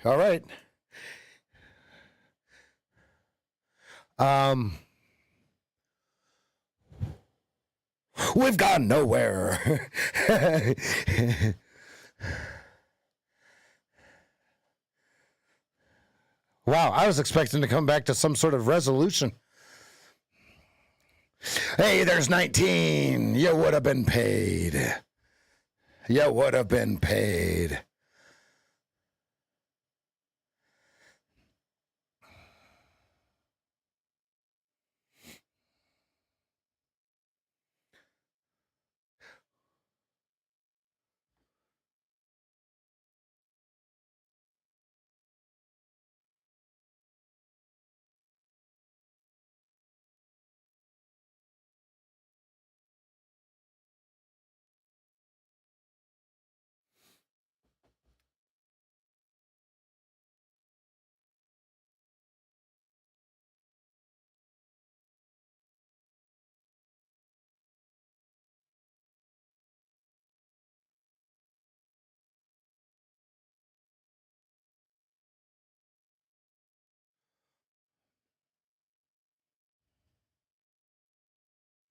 All right. We've gone nowhere. Wow, I was expecting to come back to some sort of resolution. Hey, there's 19. You would have been paid. You would have been paid.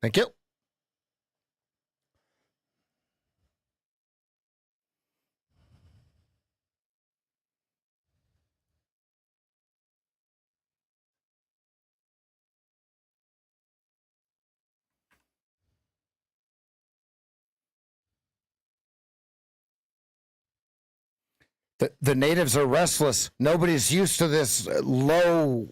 Thank you. The natives are restless. Nobody's used to this low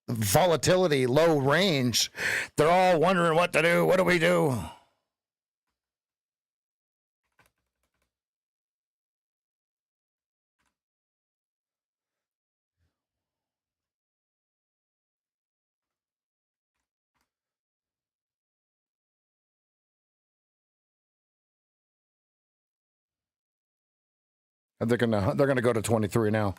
volatility, low range. They're all wondering what to do. What do we do? And they're gonna go to 23 now.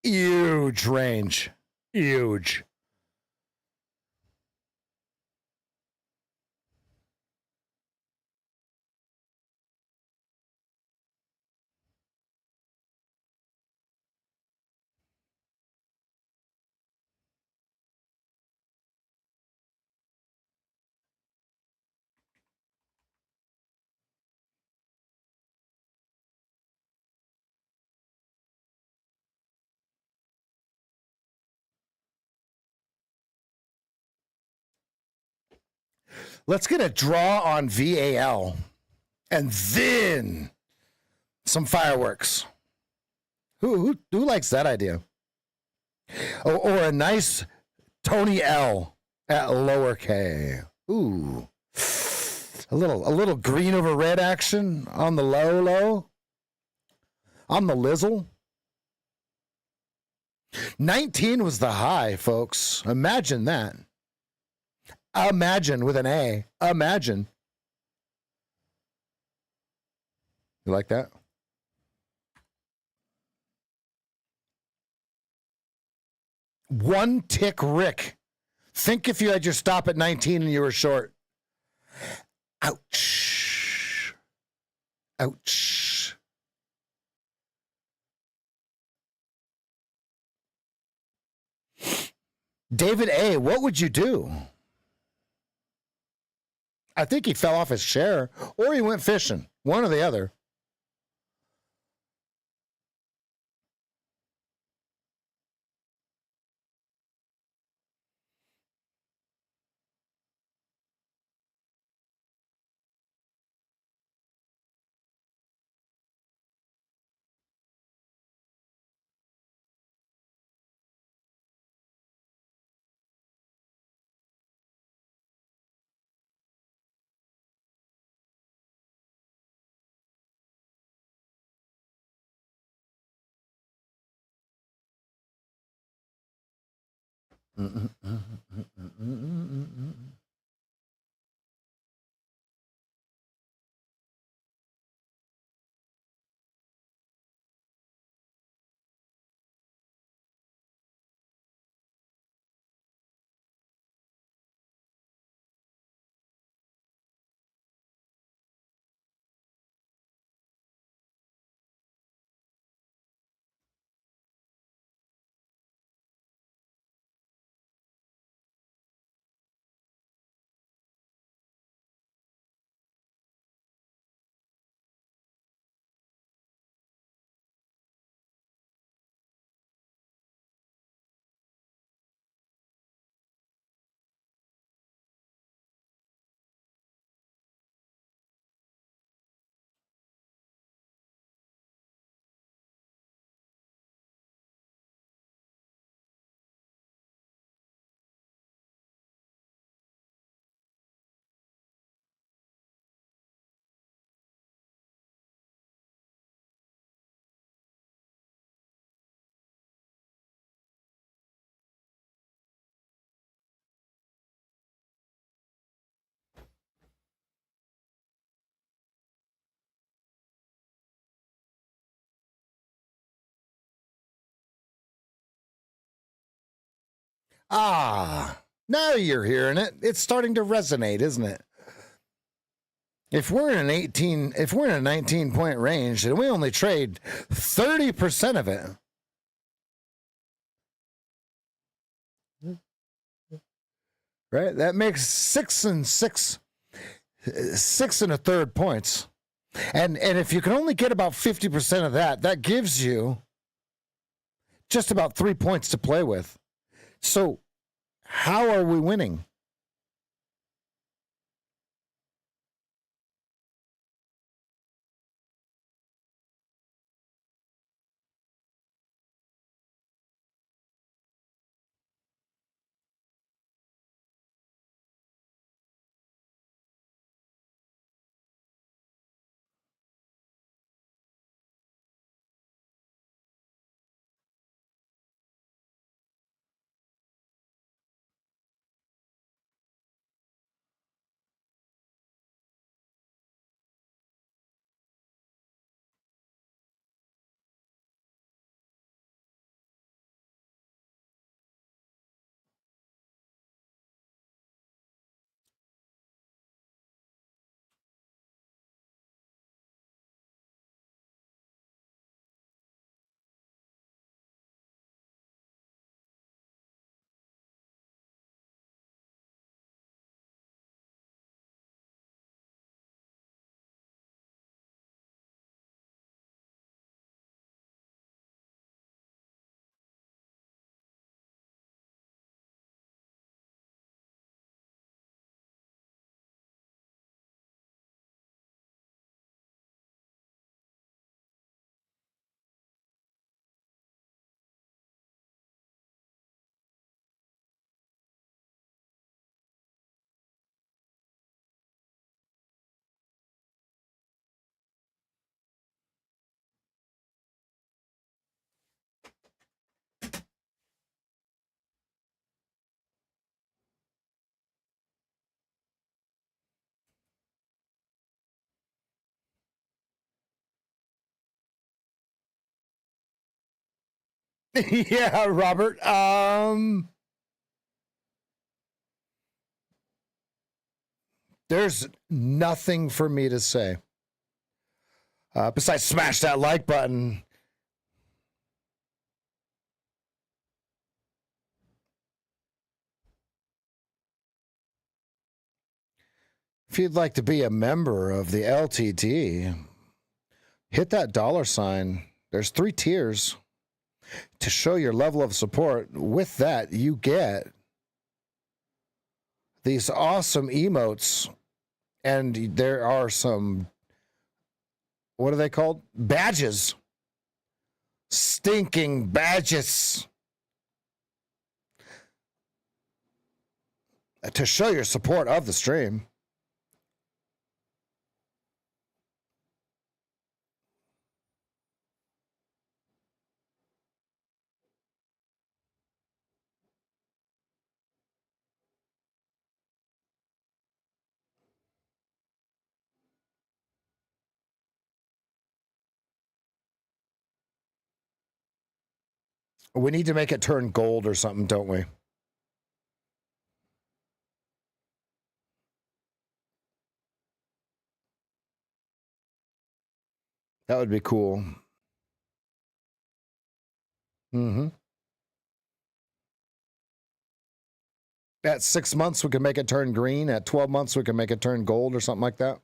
Huge range. Huge. Let's get a draw on VAL and then some fireworks. Who likes that idea? Or a nice Tony L at lower K. Ooh. A little green over red action on the low. On the lizzle. 19 was the high, folks. Imagine that. Imagine with an A. Imagine. You like that? One tick Rick. Think if you had your stop at 19 and you were short. Ouch. Ouch. David A., what would you do? I think he fell off his chair or he went fishing. One or the other. Now you're hearing it. It's starting to resonate, isn't it? If we're in a 19 point range and we only trade 30% of it, right? That makes 6 and 1/3 points. And if you can only get about 50% of that, that gives you just about 3 points to play with. So how are we winning? Yeah, Robert. There's nothing for me to say besides smash that like button. If you'd like to be a member of the LTD, hit that $sign. There's 3 tiers to show your level of support. With that, you get these awesome emotes, and there are some, what are they called? Badges. Stinking badges. To show your support of the stream. We need to make it turn gold or something, don't we? That would be cool. Mm-hmm. At 6 months, we can make it turn green. At 12 months, we can make it turn gold or something like that.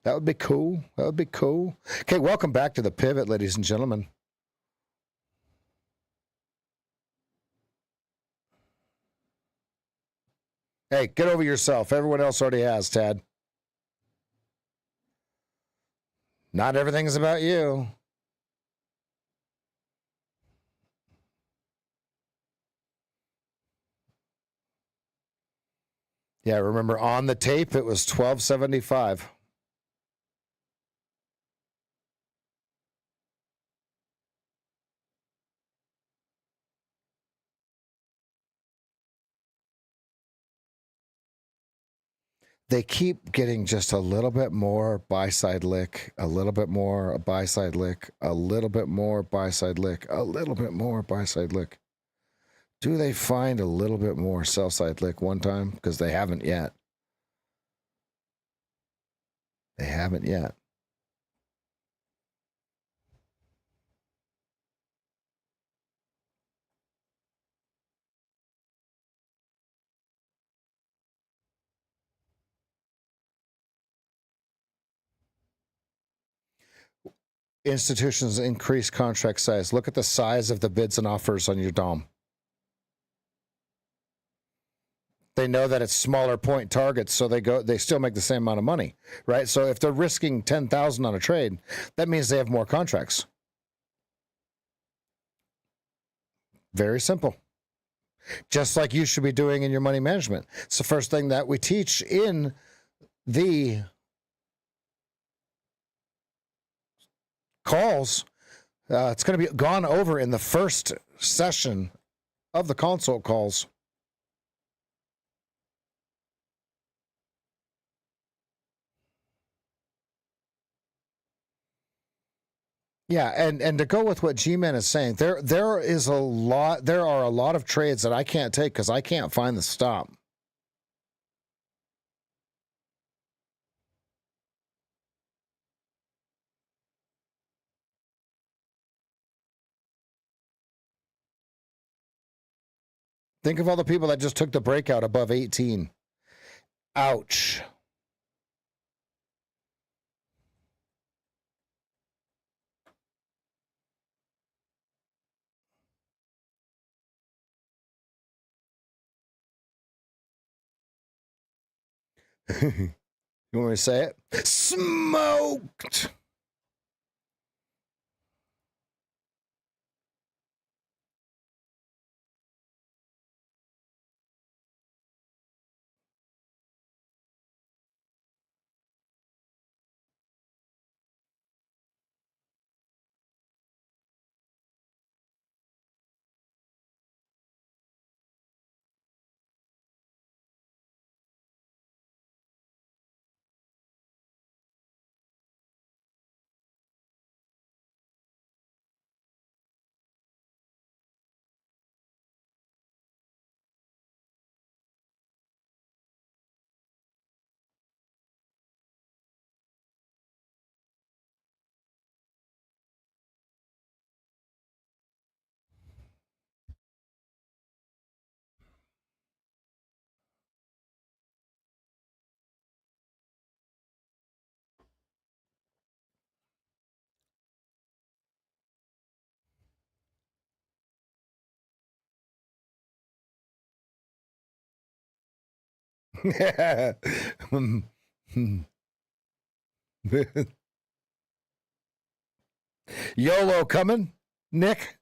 That would be cool. That would be cool. Okay, welcome back to the pivot, ladies and gentlemen. Hey, get over yourself. Everyone else already has, Tad. Not everything is about you. Yeah, remember on the tape, it was $12.75. They keep getting just a little bit more buy side lick, a little bit more a buy side lick, a little bit more buy side lick, a little bit more buy side lick. Do they find a little bit more sell side lick one time? Because they haven't yet. They haven't yet. Institutions increase contract size. Look at the size of the bids and offers on your DOM. They know that it's smaller point targets, so they still make the same amount of money, right? So if they're risking 10,000 on a trade, that means they have more contracts. Very simple. Just like you should be doing in your money management. It's the first thing that we teach in the calls. It's going to be gone over in the first session of the consult calls. Yeah, and to go with what G-Man is saying, there are a lot of trades that I can't take because I can't find the stop. Think of all the people that just took the breakout above 18. Ouch. You want me to say it? Smoked. YOLO coming, Nick?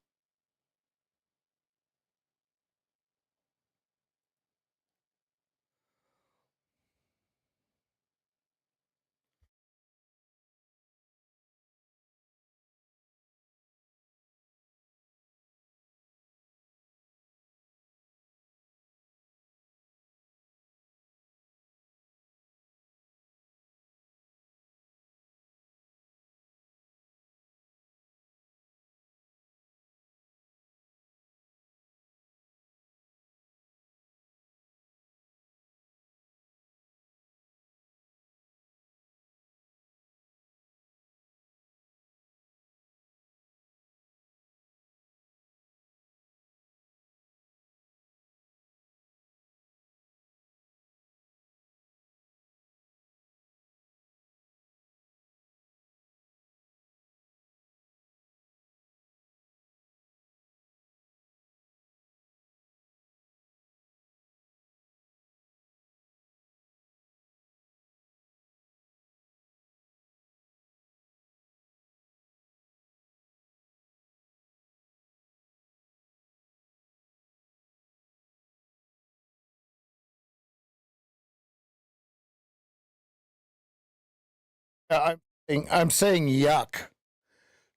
I'm saying yuck.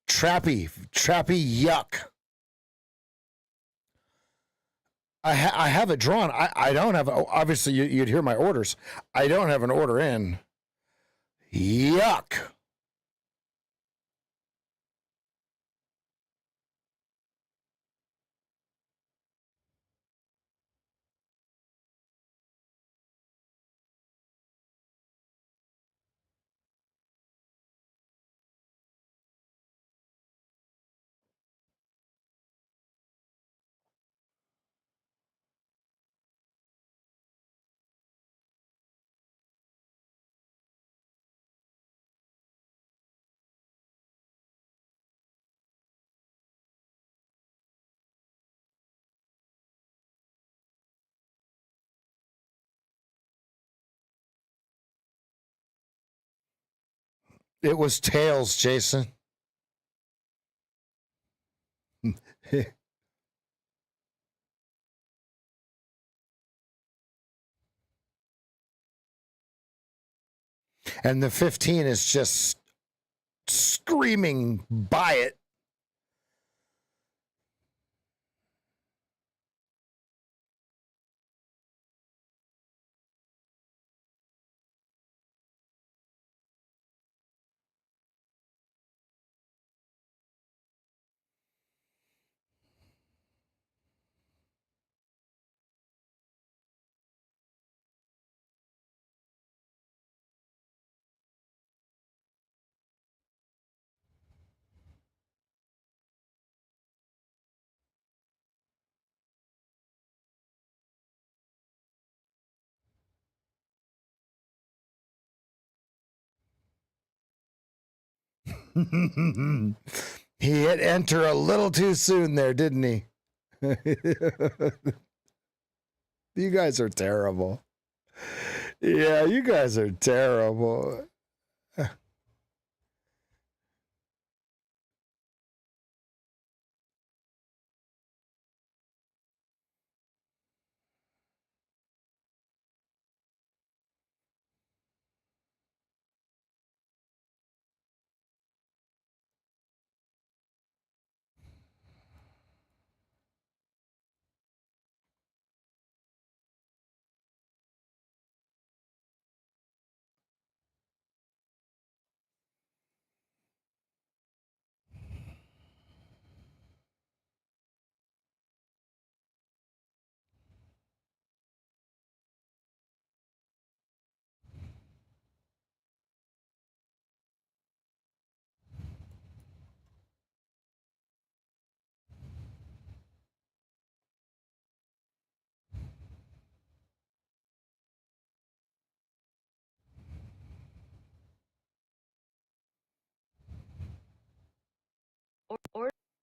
Trappy, yuck. I have it drawn. I don't have. Obviously, you'd hear my orders. I don't have an order in. Yuck. It was tails, Jason. And the 15 is just screaming, buy it. He hit enter a little too soon there, didn't he? You guys are terrible. Yeah, you guys are terrible.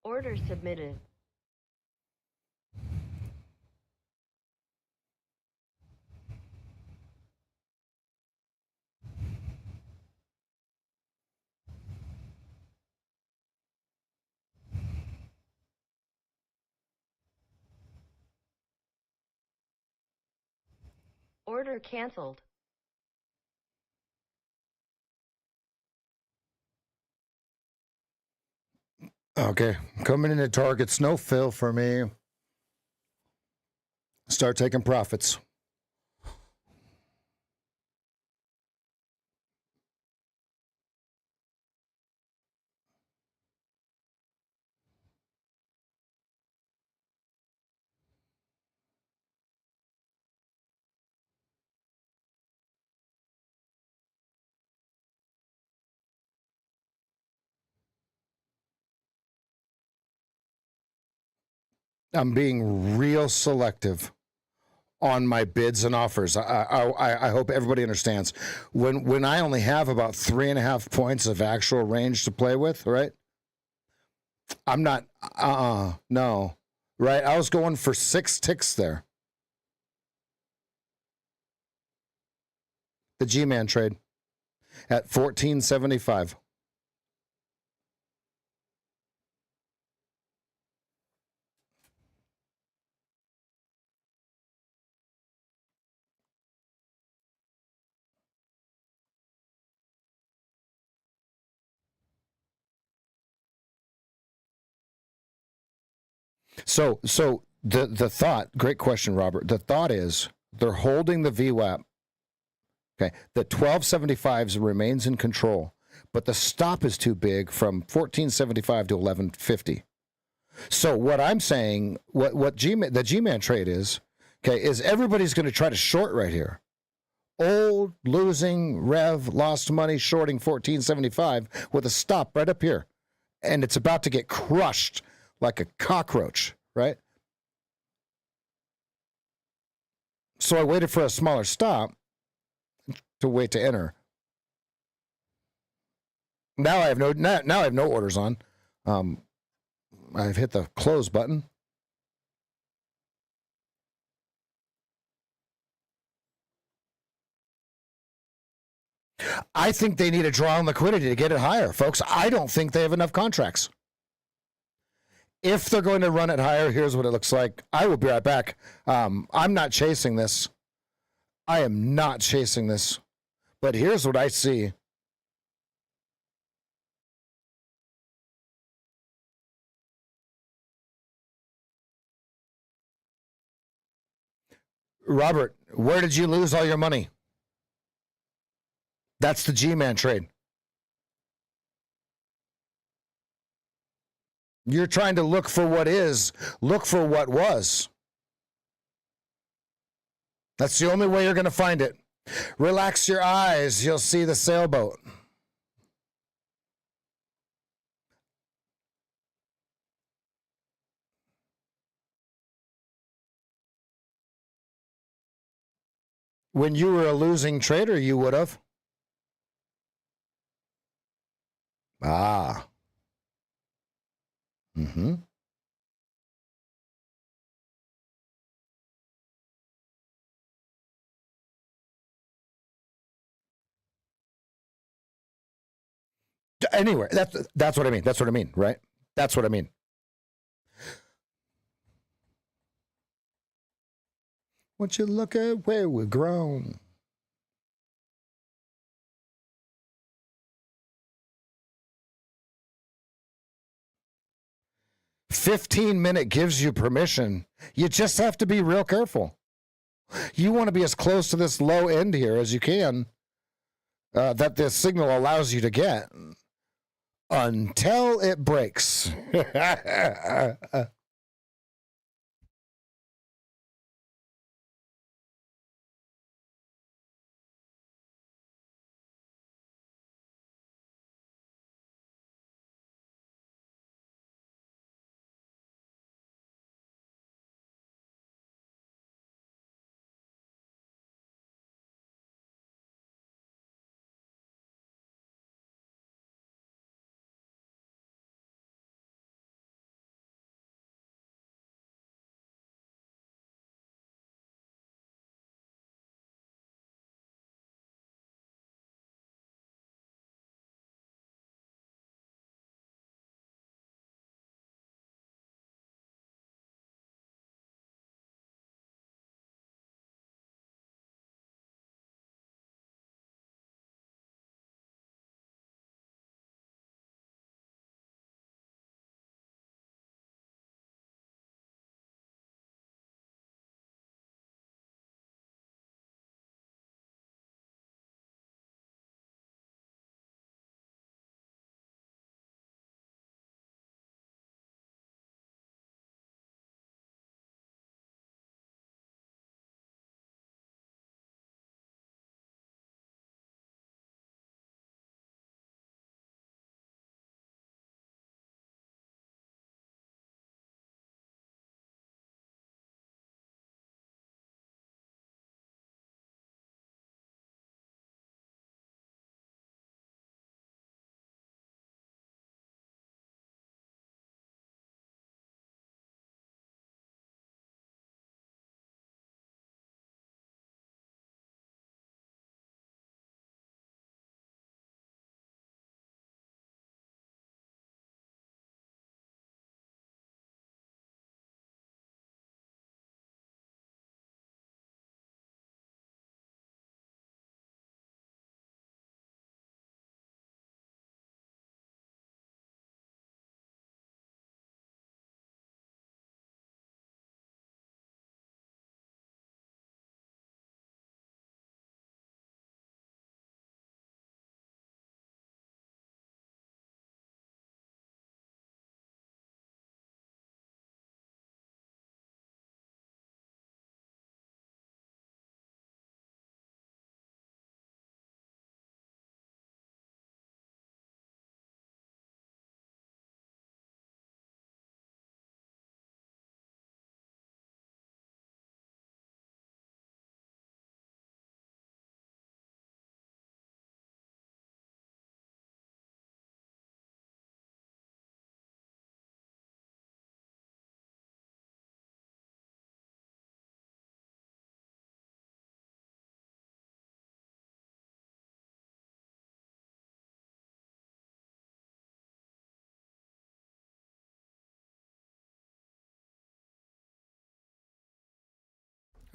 Order submitted. Order canceled. Okay, coming into targets, no fill for me. Start taking profits. I'm being real selective on my bids and offers. I hope everybody understands. When I only have about 3.5 points of actual range to play with, right? I'm not. No, right? I was going for 6 ticks there. The G-Man trade at 14.75. So the thought, great question, Robert. The thought is they're holding the VWAP. Okay, the 1275s remains in control, but the stop is too big from 1475 to 1150. So what I'm saying, what the G-Man trade is, okay, is everybody's going to try to short right here. Old, losing, rev, lost money, shorting 1475 with a stop right up here. And it's about to get crushed like a cockroach, right? So I waited for a smaller stop to wait to enter. Now I have no orders on. I've hit the close button. I think they need a draw on liquidity to get it higher, folks. I don't think they have enough contracts. If they're going to run it higher, here's what it looks like. I will be right back. I'm not chasing this. I am not chasing this. But here's what I see. Robert, where did you lose all your money? That's the G-Man trade. You're trying to look for what is, look for what was. That's the only way you're going to find it. Relax your eyes, you'll see the sailboat. When you were a losing trader, you would have. Ah. Mm-hmm. Anyway, that's what I mean. That's what I mean, right? That's what I mean. Once you look at where we're grown. "15-minute gives you permission. You just have to be real careful. You want to be as close to this low end here as you can that this signal allows you to get until it breaks."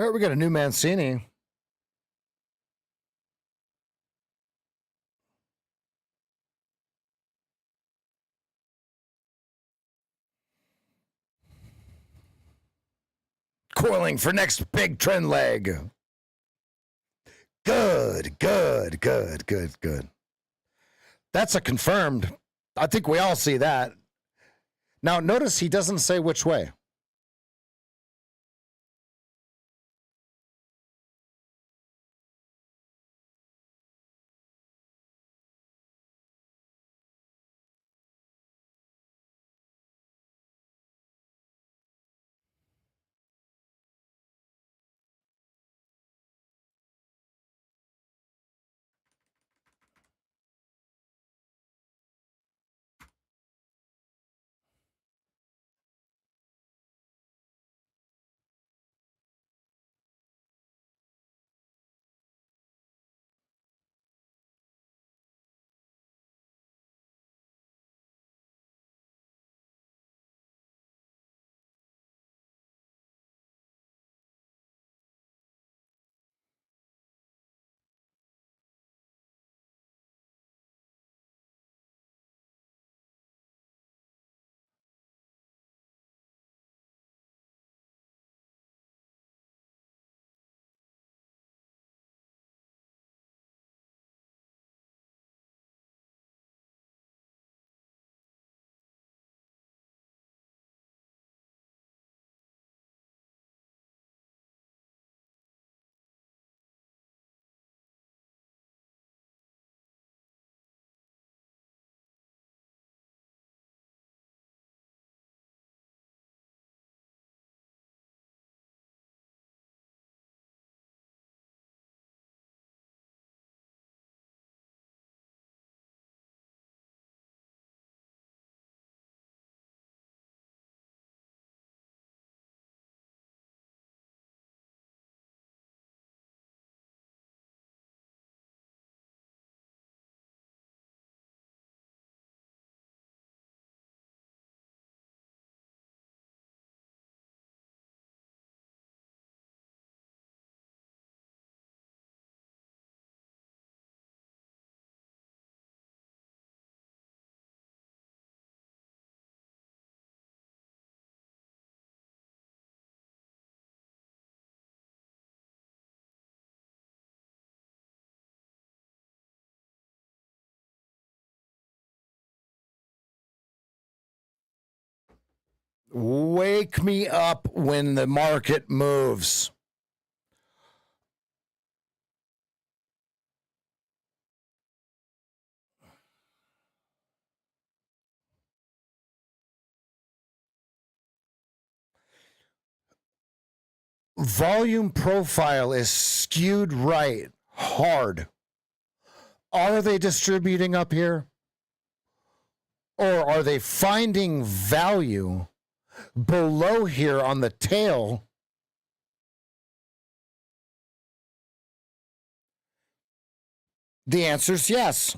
All right, we got a new Mancini. Coiling for next big trend leg. Good. That's a confirmed. I think we all see that. Now, notice he doesn't say which way. Wake me up when the market moves. Volume profile is skewed right, hard. Are they distributing up here? Or are they finding value below here on the tail? The answer is yes.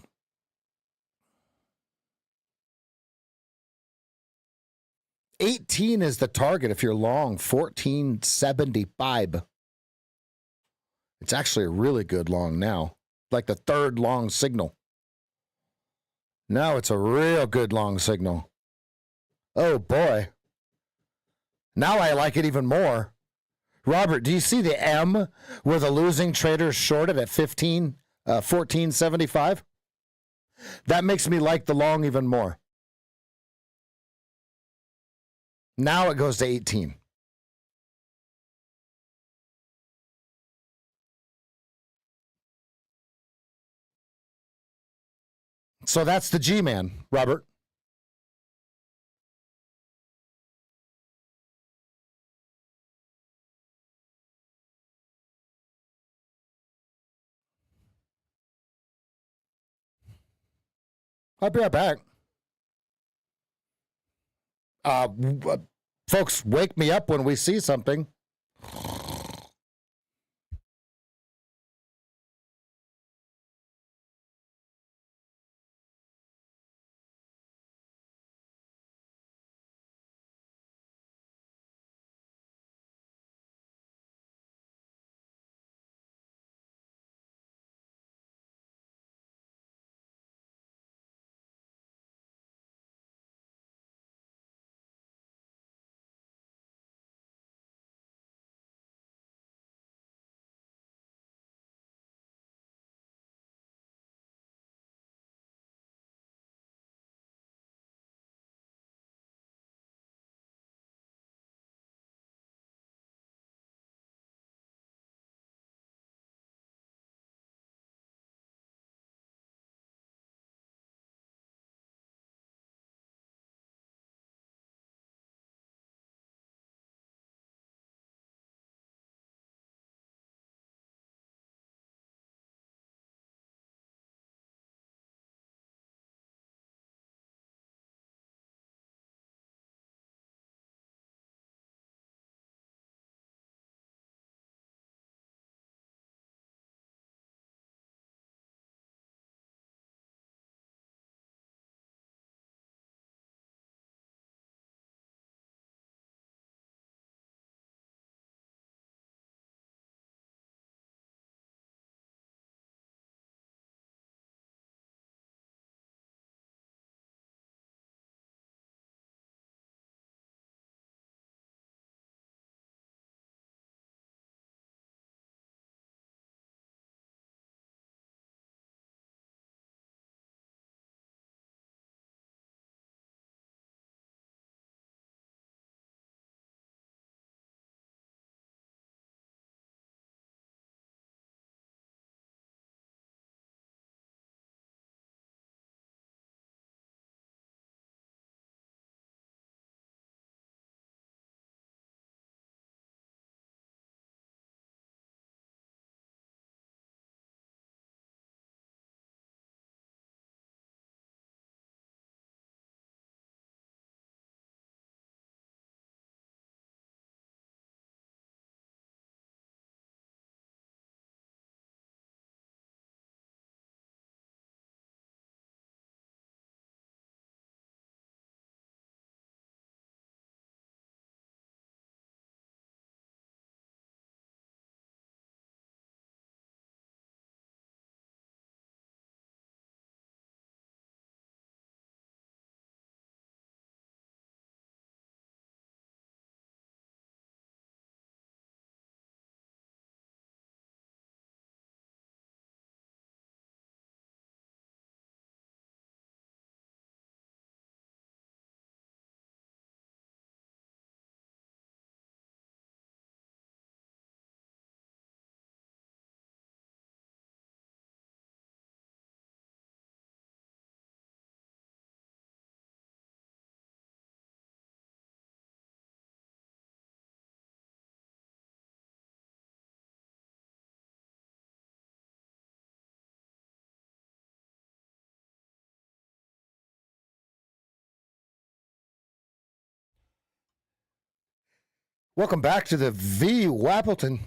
$18 is the target if you're long, $14.75. It's actually a really good long now, like the third long signal. Now it's a real good long signal. Oh boy. Now I like it even more. Robert, do you see the M where the losing trader is shorted at 14.75? That makes me like the long even more. Now it goes to 18. So that's the G-man, Robert. I'll be right back. Folks, wake me up when we see something. Welcome back to the V Wappleton.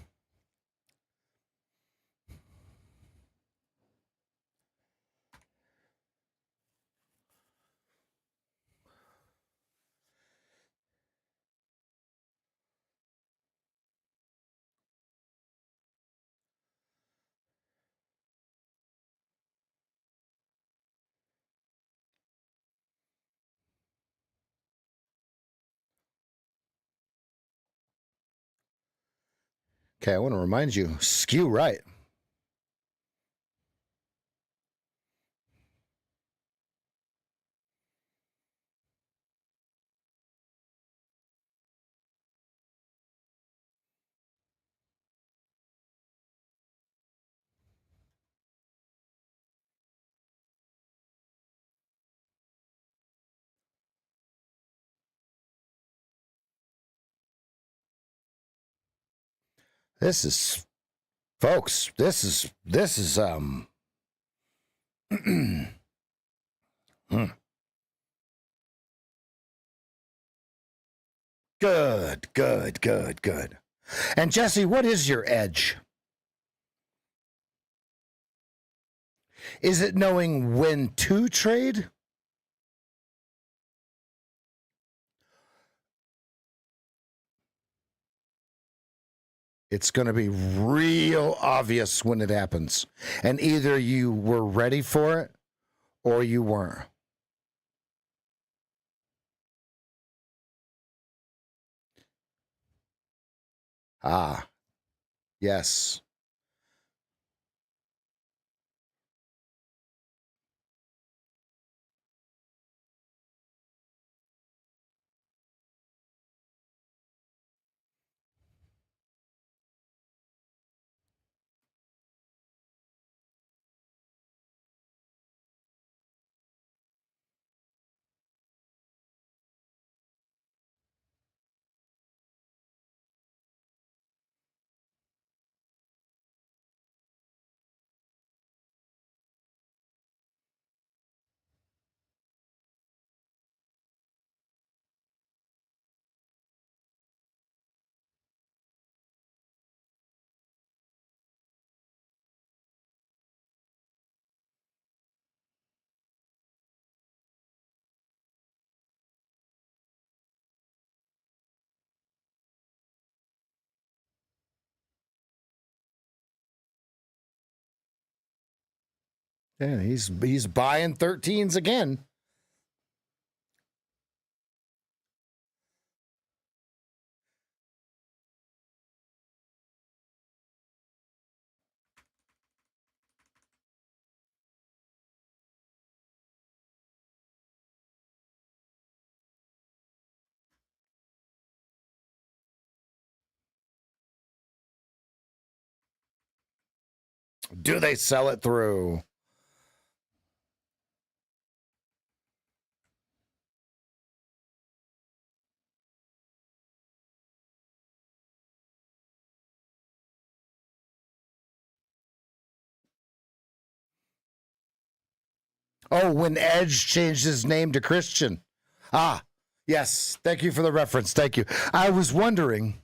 Okay, I want to remind you, skew right. This is, folks, this is good, good, good, good. And Jesse, what is your edge? Is it knowing when to trade? It's going to be real obvious when it happens. And either you were ready for it or you weren't. Ah, yes. And he's buying 13s again. Do they sell it through? Oh, when Edge changed his name to Christian. Ah, yes. Thank you for the reference. Thank you. I was wondering.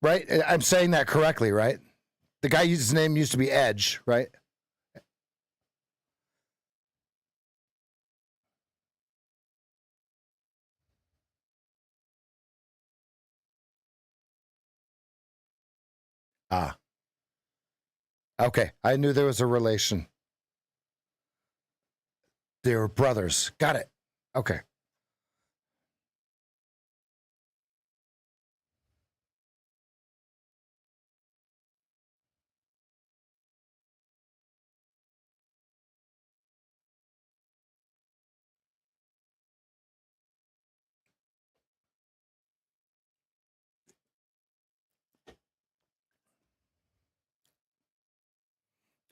Right? I'm saying that correctly, right? The guy his name used to be Edge, right? Ah, okay. I knew there was a relation. They were brothers. Got it. Okay.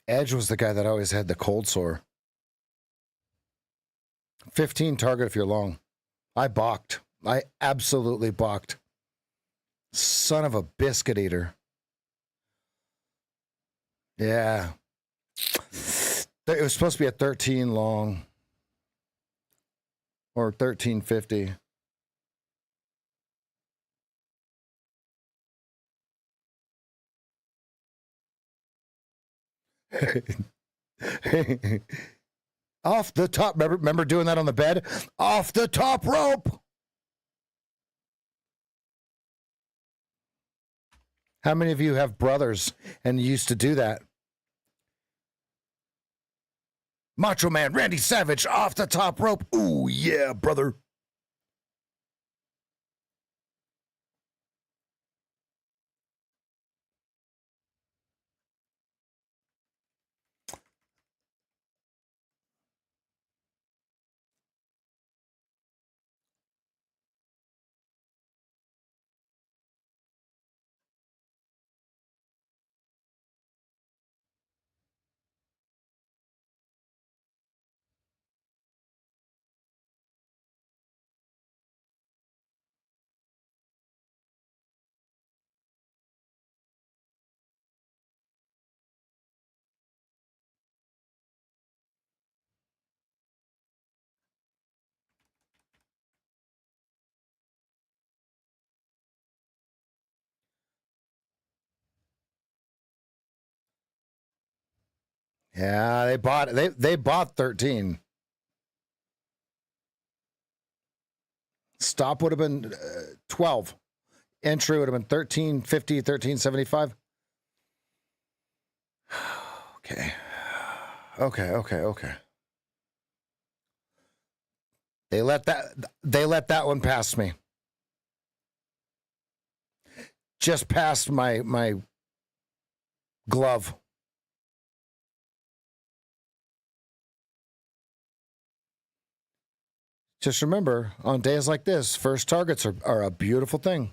Edge was the guy that always had the cold sore. 15 target if you're long. I balked. I absolutely balked. Son of a biscuit eater. Yeah. It was supposed to be a 13 long. or 1350. Off the top. Remember doing that on the bed? Off the top rope. How many of you have brothers and used to do that? Macho Man Randy Savage off the top rope. Ooh, yeah, brother. Yeah, they bought 13. Stop would have been 12. Entry would have been 1350, 1375. Okay. Okay. They let that one pass me. Just past my glove. Just remember, on days like this, first targets are a beautiful thing.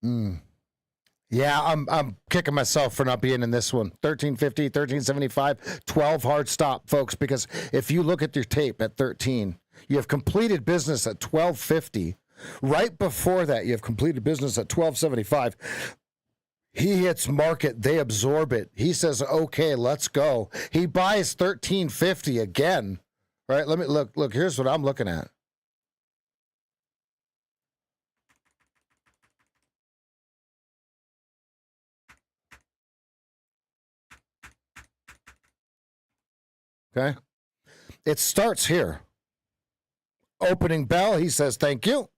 Mm. Yeah, I'm kicking myself for not being in this one. 1350, 1375, 12 hard stop, folks, because if you look at your tape at 13, you have completed business at 1250. Right before that, you have completed business at 1275. He hits market, they absorb it. He says, "Okay, let's go." He buys 1350 again. Right? Let me look, here's what I'm looking at. Okay? It starts here. Opening bell, he says, "Thank you."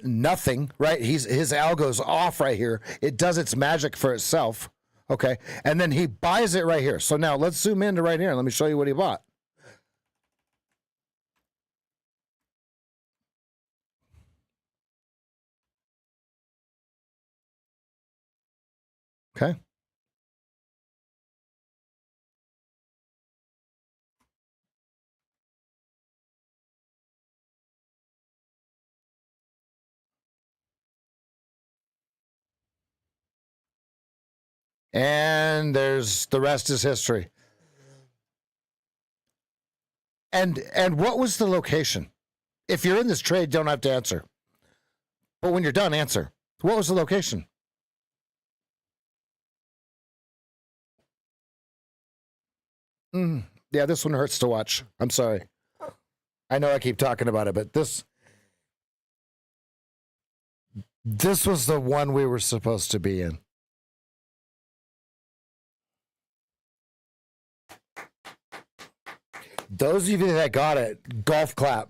Nothing, right? His algo's off right here. It does its magic for itself. Okay. And then he buys it right here. So now let's zoom into right here and let me show you what he bought. Okay. And there's the rest is history. And what was the location? If you're in this trade, don't have to answer. But when you're done, answer. What was the location? Yeah, this one hurts to watch. I'm sorry. I know I keep talking about it, but this was the one we were supposed to be in. Those of you that got it, golf clap.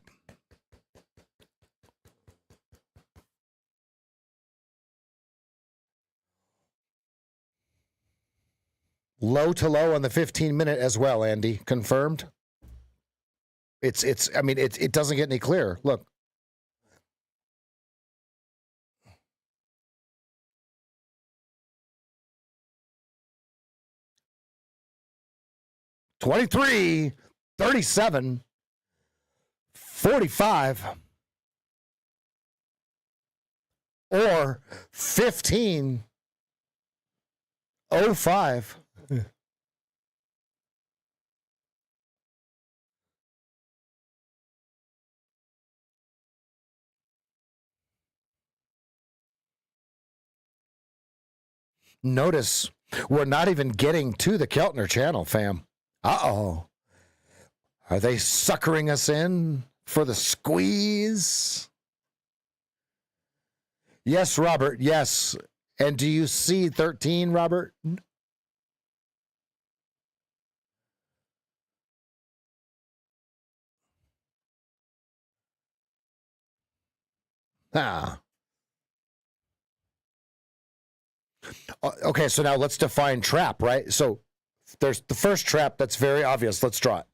Low to low on the 15-minute as well, Andy. Confirmed. I mean, it doesn't get any clearer. Look. $23, $37, $45, or $15.05. Notice we're not even getting to the Keltner channel, fam. Uh-oh. Are they suckering us in for the squeeze? Yes, Robert, yes. And do you see 13, Robert? Ah. Okay, so now let's define trap, right? So there's the first trap that's very obvious. Let's draw it.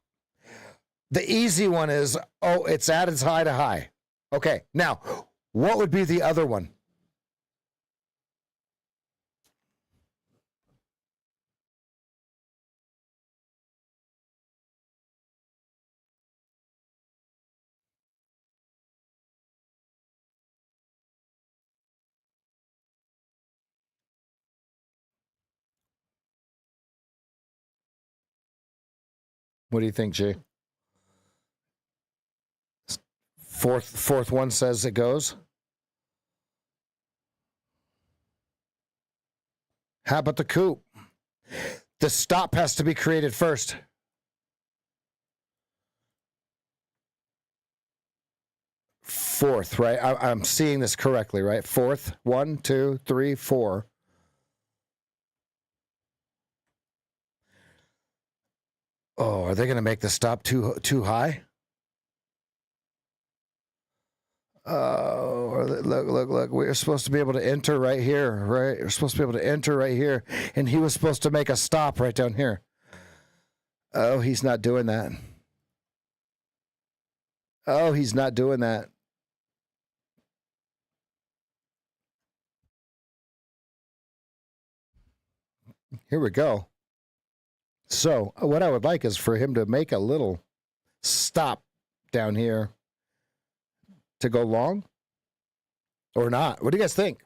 The easy one is, oh, it's at its high to high. Okay, now, what would be the other one? What do you think, Jay? Fourth one says it goes. How about the coup? The stop has to be created first. Fourth, right? I'm seeing this correctly, right? Fourth, 1, 2, 3, 4. Oh, are they going to make the stop too high? Oh, look. We're supposed to be able to enter right here, right? We're supposed to be able to enter right here. And he was supposed to make a stop right down here. Oh, he's not doing that. Oh, he's not doing that. Here we go. So what I would like is for him to make a little stop down here to go long or not. What do you guys think?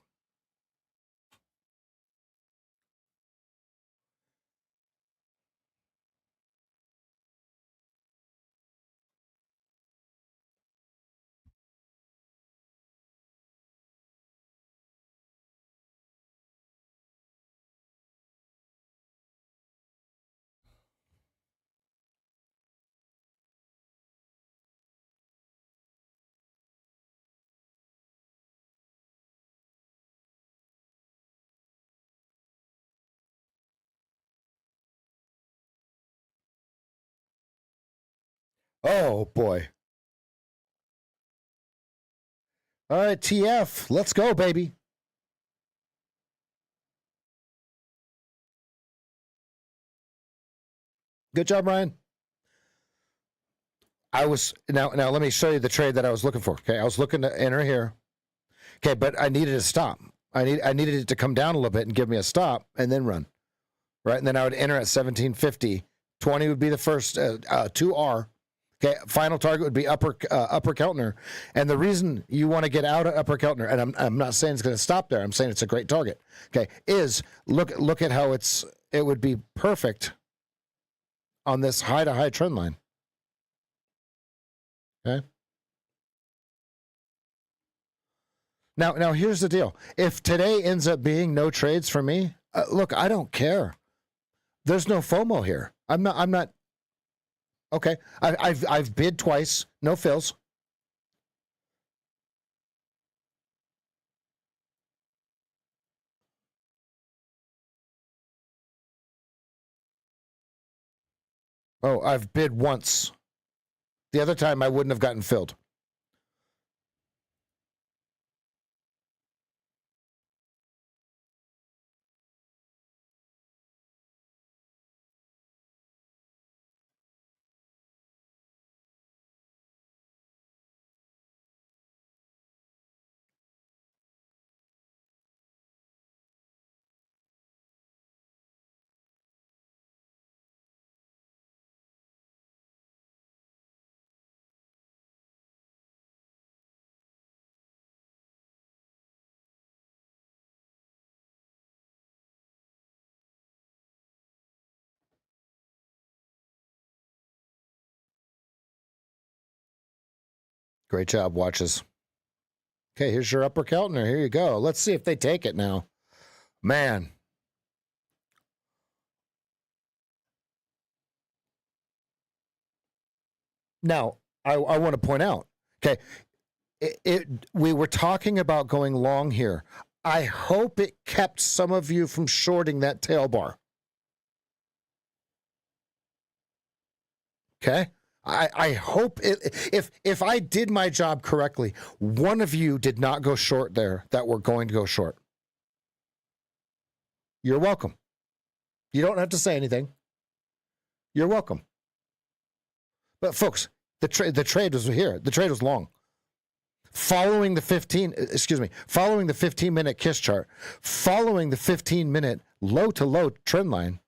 Oh, boy. All right, TF, let's go, baby. Good job, Ryan. Now let me show you the trade that I was looking for. Okay, I was looking to enter here. Okay, but I needed a stop. I needed it to come down a little bit and give me a stop and then run, right? And then I would enter at 1750. 20 would be the first 2R. Okay, final target would be upper Keltner. And the reason you want to get out of upper Keltner, and I'm not saying it's going to stop there, I'm saying it's a great target, okay, is look at how it would be perfect on this high to high trend line. Okay. Now here's the deal. If today ends up being no trades for me, look, I don't care. There's no FOMO here. I'm not. Okay, I've bid twice, no fills. Oh, I've bid once. The other time I wouldn't have gotten filled. Great job, watches. Okay, here's your upper Keltner. Here you go. Let's see if they take it now. Man. Now, I want to point out, okay, we were talking about going long here. I hope it kept some of you from shorting that tail bar. Okay? I hope if I did my job correctly, one of you did not go short there that were going to go short. You're welcome. You don't have to say anything. You're welcome. But folks, the trade was here. The trade was long. Following the 15-minute KISS chart, following the 15-minute low to low trend line.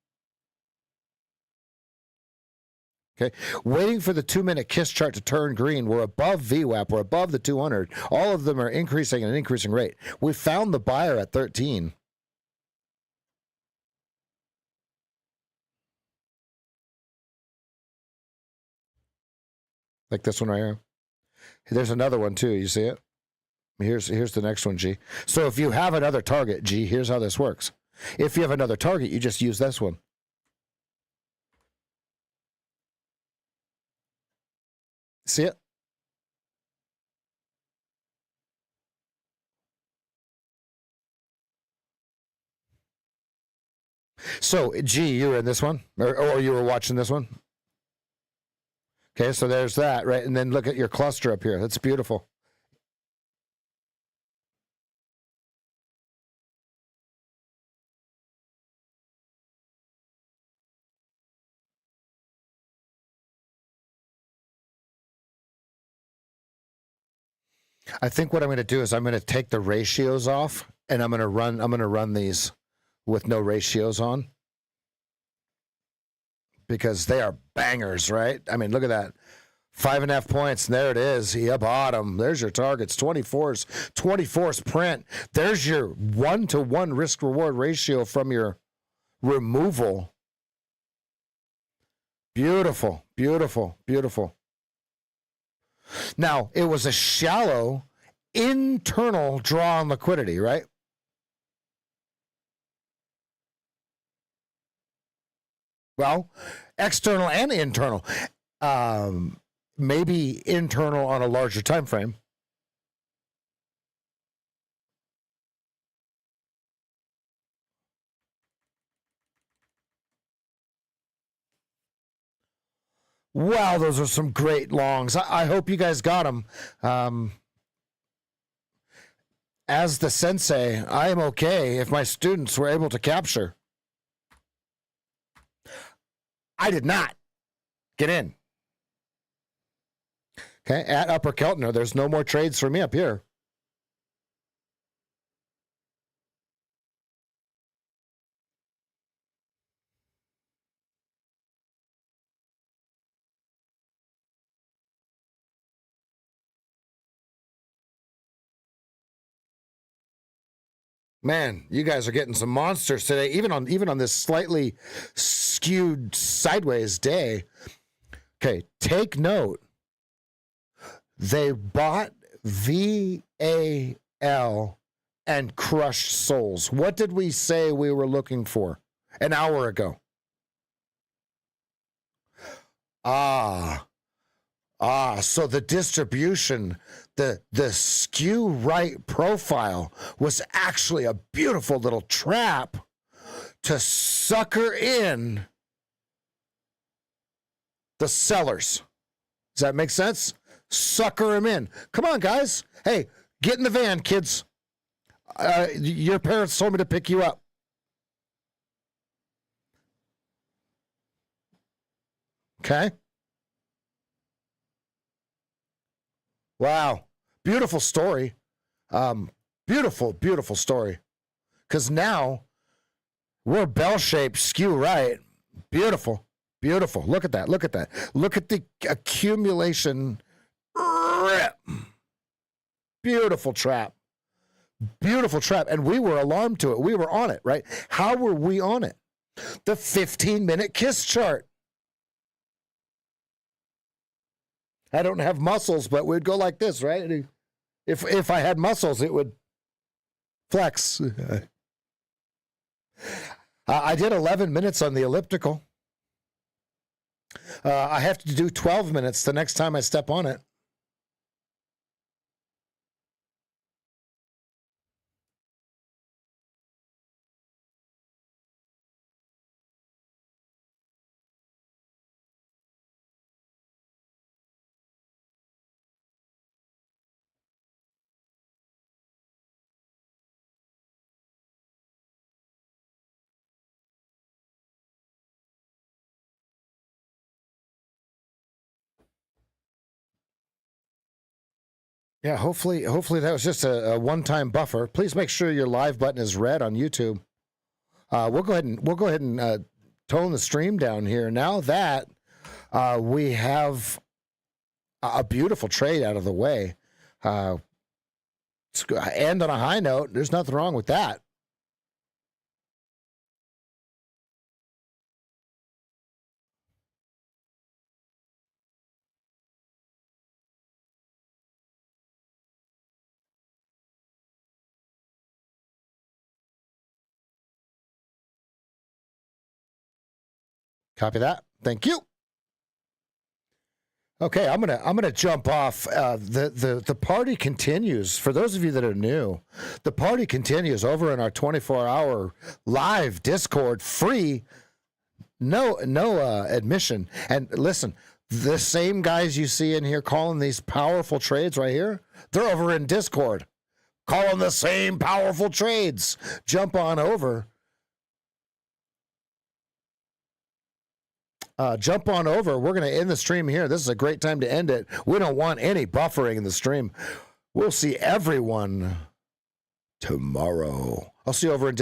Okay, waiting for the 2-minute KISS chart to turn green. We're above VWAP. We're above the 200. All of them are increasing at an increasing rate. We found the buyer at 13. Like this one right here. There's another one too. You see it? Here's the next one, G. So if you have another target, G, here's how this works. If you have another target, you just use this one. See it? So, G, you were in this one? Or you were watching this one? Okay, so there's that, right? And then look at your cluster up here. That's beautiful. I think what I'm going to do is I'm going to take the ratios off and I'm going to run these with no ratios on because they are bangers, right? I mean, look at that. 5.5 points. And there it is. Yeah, bottom. There's your targets. 24's print. There's your 1-to-1 risk reward ratio from your removal. Beautiful, beautiful, beautiful. Now, it was a shallow internal draw on liquidity, right? Well, external and internal. Maybe internal on a larger time frame. Wow, those are some great longs. I hope you guys got them. As the sensei, I am okay if my students were able to capture. I did not. Get in. Okay, at Upper Keltner, there's no more trades for me up here. Man, you guys are getting some monsters today, even on this slightly skewed sideways day. Okay, take note. They bought VAL and crushed souls. What did we say we were looking for an hour ago? So the distribution, the skew right profile was actually a beautiful little trap to sucker in the sellers. Does that make sense? Sucker them in. Come on, guys. Hey, get in the van, kids. Your parents told me to pick you up. Okay. Wow. Beautiful story. Beautiful story. Because now we're bell-shaped, skew right. Beautiful. Look at that. Look at the accumulation. Rip. Beautiful trap. And we were alarmed to it. We were on it, right? How were we on it? The 15-minute kiss chart. I don't have muscles, but we'd go like this, right? If I had muscles, it would flex. I did 11 minutes on the elliptical. I have to do 12 minutes the next time I step on it. Yeah, hopefully that was just a one-time buffer. Please make sure your live button is red on YouTube. We'll go ahead and tone the stream down here. Now that we have a beautiful trade out of the way, end on a high note. There's nothing wrong with that. Copy that. Thank you. Okay, I'm gonna jump off. The party continues. For those of you that are new, the party continues over in our 24-hour live Discord, free, no admission. And listen, the same guys you see in here calling these powerful trades right here, they're over in Discord, calling the same powerful trades. Jump on over. Jump on over. We're going to end the stream here. This is a great time to end it. We don't want any buffering in the stream. We'll see everyone tomorrow. I'll see you over in just